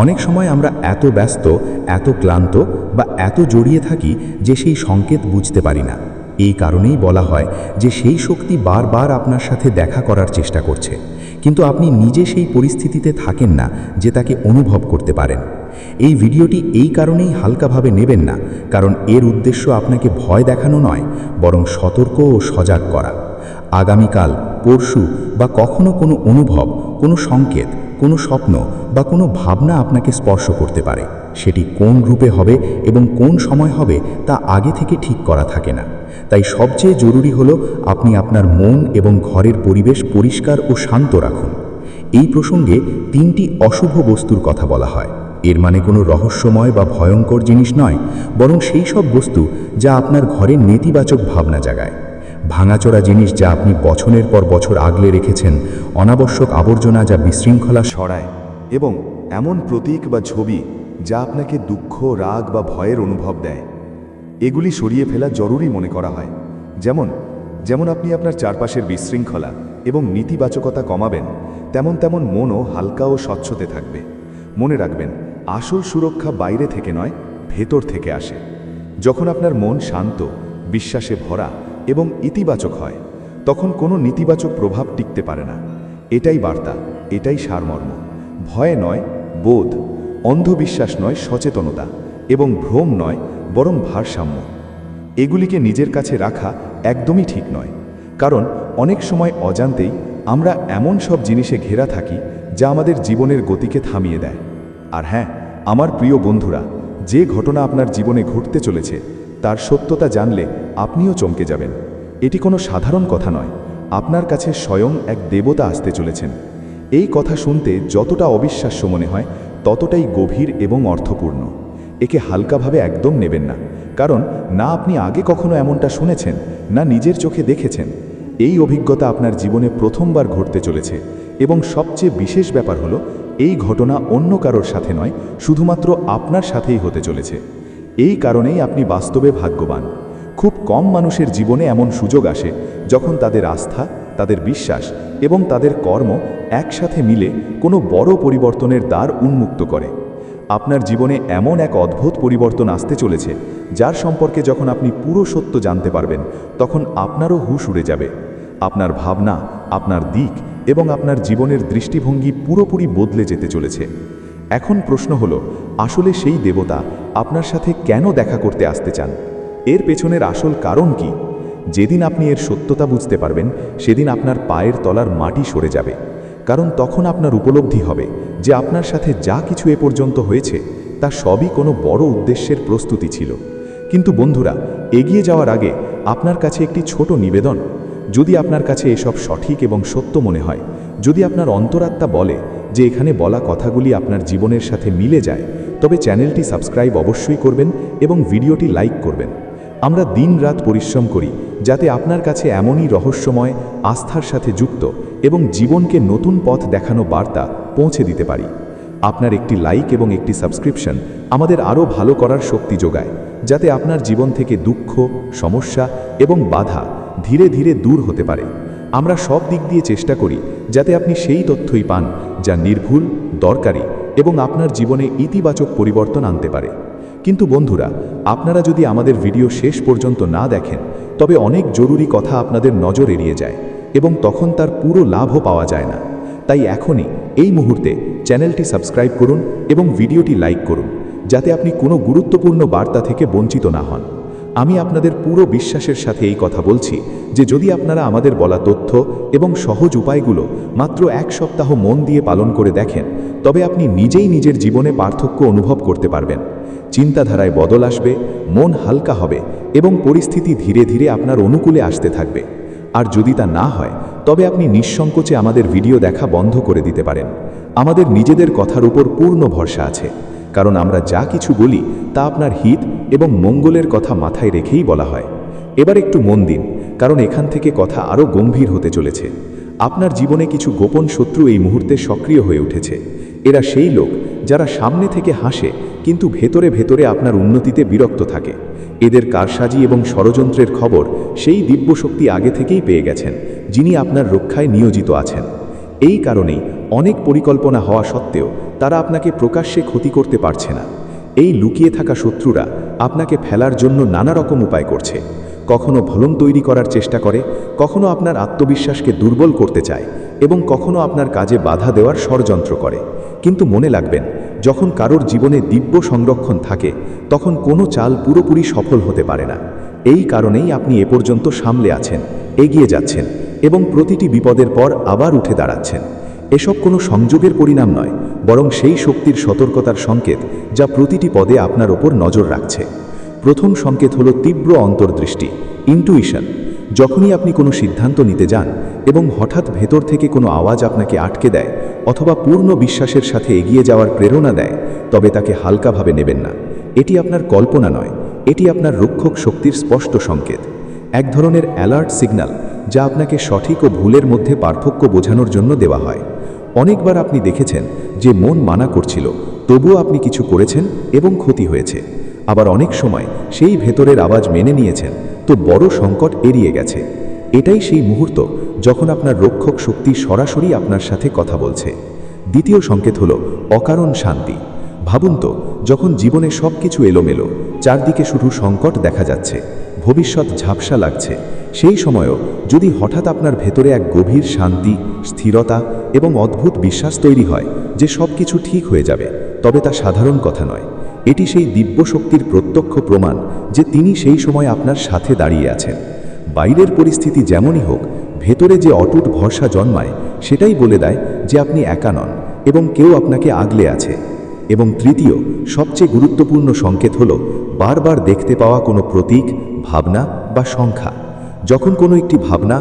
B: অনেক সময় আমরা এত ব্যস্ত, এত ক্লান্ত বা এত জড়িয়ে থাকি যে সেই সংকেত বুঝতে পারি না। এই কারণেই বলা হয় যে সেই শক্তি বারবার আপনার সাথে দেখা করার চেষ্টা করছে, কিন্তু আপনি নিজে সেই পরিস্থিতিতে থাকেন না যে তাকে অনুভব করতে পারেন। এই ভিডিওটি এই কারণেই হালকাভাবে নেবেন না, কারণ এর উদ্দেশ্য আপনাকে ভয় দেখানো নয়, বরং সতর্ক ও সজাগ করা। আগামীকাল, পরশু বা কখনো কোনো অনুভব, কোনো সংকেত, কোনো স্বপ্ন বা কোনো ভাবনা আপনাকে স্পর্শ করতে পারে। সেটি কোন রূপে হবে এবং কোন সময় হবে তা আগে থেকে ঠিক করা থাকে না। তাই সবচেয়ে জরুরি হলো আপনি আপনার মন এবং ঘরের পরিবেশ পরিষ্কার ও শান্ত রাখুন। এই প্রসঙ্গে 3টি অশুভ বস্তুর কথা বলা হয়। এর মানে কোনো রহস্যময় বা ভয়ঙ্কর জিনিস নয়, বরং সেই সব বস্তু যা আপনার ঘরে নেতিবাচক ভাবনা জাগায়। ভাঙাচোরা জিনিস যা আপনি বছরের পর বছর আগলে রেখেছেন, অনাবশ্যক আবর্জনা যা বিশৃঙ্খলা
A: ছড়ায়, এবং এমন প্রতীক বা ছবি যা আপনাকে দুঃখ, রাগ বা ভয়ের অনুভব দেয়, এগুলি সরিয়ে ফেলা জরুরি মনে করা হয়। যেমন আপনি আপনার চারপাশের বিশৃঙ্খলা এবং নেতিবাচকতা কমাবেন, তেমন মনও হালকা ও স্বচ্ছতে থাকবে। মনে রাখবেন, আসল সুরক্ষা বাইরে থেকে নয়, ভেতর থেকে আসে। যখন আপনার মন শান্ত, বিশ্বাসে ভরা এবং ইতিবাচক হয়, তখন কোনো নেতিবাচক প্রভাব টিকতে পারে না। এটাই বার্তা, এটাই সারমর্ম। ভয় নয়, বোধ; অন্ধবিশ্বাস নয়, সচেতনতা; এবং ভ্রম নয়, বরং ভারসাম্য। এগুলিকে নিজের কাছে রাখা একদমই ঠিক নয়, কারণ অনেক সময় অজান্তেই আমরা এমন সব জিনিসে ঘেরা থাকি যা আমাদের জীবনের গতিকে থামিয়ে দেয়। আর হ্যাঁ, আমার প্রিয় বন্ধুরা, যে ঘটনা আপনার জীবনে ঘটতে চলেছে তার সত্যতা জানলে আপনিও চমকে যাবেন। এটি কোনো সাধারণ কথা নয়, আপনার কাছে স্বয়ং এক দেবতা আসতে চলেছেন। এই কথা শুনতে যতটা অবিশ্বাস্য মনে হয়, ততটাই গভীর এবং অর্থপূর্ণ। একে হালকাভাবে একদম নেবেন না, কারণ না আপনি আগে কখনো এমনটা শুনেছেন, না নিজের চোখে দেখেছেন। এই অভিজ্ঞতা আপনার জীবনে প্রথমবার ঘটতে চলেছে, এবং সবচেয়ে বিশেষ ব্যাপার হলো এই ঘটনা অন্য কারোর সাথে নয়, শুধুমাত্র আপনার সাথেই হতে চলেছে। এই কারণেই আপনি বাস্তবে ভাগ্যবান। খুব কম মানুষের জীবনে এমন সুযোগ আসে যখন তাদের আস্থা, তাদের বিশ্বাস এবং তাদের কর্ম একসাথে মিলে কোনো বড় পরিবর্তনের দ্বার উন্মুক্ত করে। আপনার জীবনে এমন এক অদ্ভুত পরিবর্তন আসতে চলেছে যার সম্পর্কে যখন আপনি পুরো সত্য জানতে পারবেন, তখন আপনারও হুঁশ উড়ে যাবে। আপনার ভাবনা, আপনার দিক এবং আপনার জীবনের দৃষ্টিভঙ্গি পুরোপুরি বদলে যেতে চলেছে। এখন প্রশ্ন হলো, আসলে সেই দেবতা আপনার সাথে কেন দেখা করতে আসতে চান? এর পেছনের আসল কারণ কি? যেদিন আপনি এর সত্যতা বুঝতে পারবেন, সেদিন আপনার পায়ের তলার মাটি সরে যাবে। কারণ তখন আপনার উপলব্ধি হবে যে আপনার সাথে যা কিছু এ পর্যন্ত হয়েছে তা সবই কোনো বড় উদ্দেশ্যের প্রস্তুতি ছিল। কিন্তু বন্ধুরা, এগিয়ে যাওয়ার আগে আপনার কাছে একটি ছোট নিবেদন। যদি আপনার কাছে এসব সঠিক এবং সত্য মনে হয়, যদি আপনার অন্তরাত্মা বলে
B: যে এখানে বলা কথাগুলি আপনার জীবনের সাথে মিলে যায়, তবে চ্যানেলটি সাবস্ক্রাইব অবশ্যই করবেন এবং ভিডিওটি লাইক করবেন। আমরা দিনরাত পরিশ্রম করি যাতে আপনার কাছে এমনই রহস্যময়, আস্থার সাথে যুক্ত এবং জীবনকে নতুন পথ দেখানো বার্তা পৌঁছে দিতে পারি। আপনার একটি লাইক এবং একটি সাবস্ক্রিপশন আমাদের আরও ভালো করার শক্তি যোগায়, যাতে আপনার জীবন থেকে দুঃখ, সমস্যা এবং বাধা ধীরে ধীরে দূর হতে পারে। আমরা সব দিক দিয়ে চেষ্টা করি যাতে আপনি সেই তথ্যই পান যা নির্ভুল, দরকারি এবং আপনার জীবনে ইতিবাচক পরিবর্তন আনতে পারে। কিন্তু বন্ধুরা, আপনারা যদি আমাদের ভিডিও শেষ পর্যন্ত না দেখেন, তবে অনেক জরুরি কথা আপনাদের নজর এড়িয়ে যায় এবং তখন তার পুরো লাভও পাওয়া যায় না। তাই এখনই এই মুহূর্তে চ্যানেলটি সাবস্ক্রাইব করুন এবং ভিডিওটি লাইক করুন, যাতে আপনি কোনো গুরুত্বপূর্ণ বার্তা থেকে বঞ্চিত না হন। আমি আপনাদের পুরো বিশ্বাসের সাথে এই কথা বলছি যে যদি আপনারা আমাদের বলা তথ্য এবং সহজ উপায়গুলো মাত্র 1 সপ্তাহ মন দিয়ে পালন করে দেখেন, তবে আপনি নিজেই নিজের জীবনে পার্থক্য অনুভব করতে পারবেন। চিন্তাধারায় বদল আসবে, মন হালকা হবে এবং পরিস্থিতি ধীরে ধীরে আপনার অনুকূলে আসতে থাকবে। আর যদি তা না হয়, তবে আপনি নিঃসংকোচে আমাদের ভিডিও দেখা বন্ধ করে দিতে পারেন। আমাদের নিজেদের কথার উপর পূর্ণ ভরসা আছে, কারণ আমরা যা কিছু বলি তা আপনার হিত এবং মঙ্গলের কথা মাথায় রেখেই বলা হয়। এবার একটু মন দিন, কারণ এখান থেকে কথা আরও গম্ভীর হতে চলেছে। আপনার জীবনে কিছু গোপন শত্রু এই মুহূর্তে সক্রিয় হয়ে উঠেছে। এরা সেই লোক যারা সামনে থেকে হাসে কিন্তু ভেতরে ভেতরে আপনার উন্নতিতে বিরক্ত থাকে। এদের কারসাজি এবং ষড়যন্ত্রের খবর সেই দিব্যশক্তি আগে থেকেই পেয়ে গেছেন, যিনি আপনার রক্ষায় নিয়োজিত আছেন। এই কারণেই অনেক পরিকল্পনা হওয়া সত্ত্বেও তারা আপনাকে প্রকাশ্যে ক্ষতি করতে পারছে না। এই লুকিয়ে থাকা শত্রুরা আপনাকে ফেলার জন্য নানা রকম উপায় করছে। কখনো ভলন তৈরি করার চেষ্টা করে, কখনো আপনার আত্মবিশ্বাসকে দুর্বল করতে চায় এবং কখনো আপনার কাজে বাধা দেওয়ার ষড়যন্ত্র করে। কিন্তু মনে রাখবেন, যখন কারোর জীবনে দিব্য সংরক্ষণ থাকে, তখন কোনো চাল পুরোপুরি সফল হতে পারে না। এই কারণেই আপনি এ পর্যন্ত সামলে আছেন, এগিয়ে যাচ্ছেন এবং প্রতিটি বিপদের পর আবার উঠে দাঁড়াচ্ছেন। এসব কোনো সংযোগের পরিণাম নয়, বরং সেই শক্তির সতর্কতার সংকেত যা প্রতিটি পদে আপনার ওপর নজর রাখছে। প্রথম সংকেত হলো তীব্র অন্তর্দৃষ্টি, ইনটুইশন। যখনই আপনি কোনো সিদ্ধান্ত নিতে যান এবং হঠাৎ ভেতর থেকে কোনো আওয়াজ আপনাকে আটকে দেয় অথবা পূর্ণ বিশ্বাসের সাথে এগিয়ে যাওয়ার প্রেরণা দেয়, তবে তাকে হালকাভাবে নেবেন না। এটি আপনার কল্পনা নয়, এটি আপনার রক্ষক শক্তির স্পষ্ট সংকেত। এক ধরনের অ্যালার্ট সিগন্যাল যা আপনাকে সঠিক ও ভুলের মধ্যে পার্থক্য বোঝানোর জন্য দেওয়া হয়। অনেকবার আপনি দেখেছেন যে মন মানা করছিল, তবুও আপনি কিছু করেছেন এবং ক্ষতি হয়েছে। আবার অনেক সময় সেই ভেতরের আওয়াজ মেনে নিয়েছেন, তো বড় সংকট এড়িয়ে গেছে। এটাই সেই মুহূর্ত যখন আপনার রক্ষক শক্তি সরাসরি আপনার সাথে কথা বলছে। দ্বিতীয় সংকেত হলো অকারণ শান্তি। ভাবুন তো, যখন জীবনে সব কিছু এলোমেলো, চারদিকে শুধু সংকট দেখা যাচ্ছে, ভবিষ্যৎ ঝাপসা লাগছে, সেই সময়ও যদি হঠাৎ আপনার ভেতরে এক গভীর শান্তি, স্থিরতা এবং অদ্ভুত বিশ্বাস তৈরি হয় যে সব কিছু ঠিক হয়ে যাবে, তবে তা সাধারণ কথা নয়। এটি সেই দিব্য শক্তির প্রত্যক্ষ প্রমাণ যে তিনি সেই সময় আপনার সাথে দাঁড়িয়ে আছেন। বাইরের পরিস্থিতি যেমনই হোক, ভেতরে যে অটুট ভরসা জন্মায় সেটাই বলে দেয় যে আপনি একা নন এবং কেউ আপনাকে আগলে আছে। এবং তৃতীয়, সবচেয়ে গুরুত্বপূর্ণ সংকেত হলো বারবার দেখতে পাওয়া কোনো প্রতীক, ভাবনা বা সংখ্যা। যখন কোনো একটি ভাবনা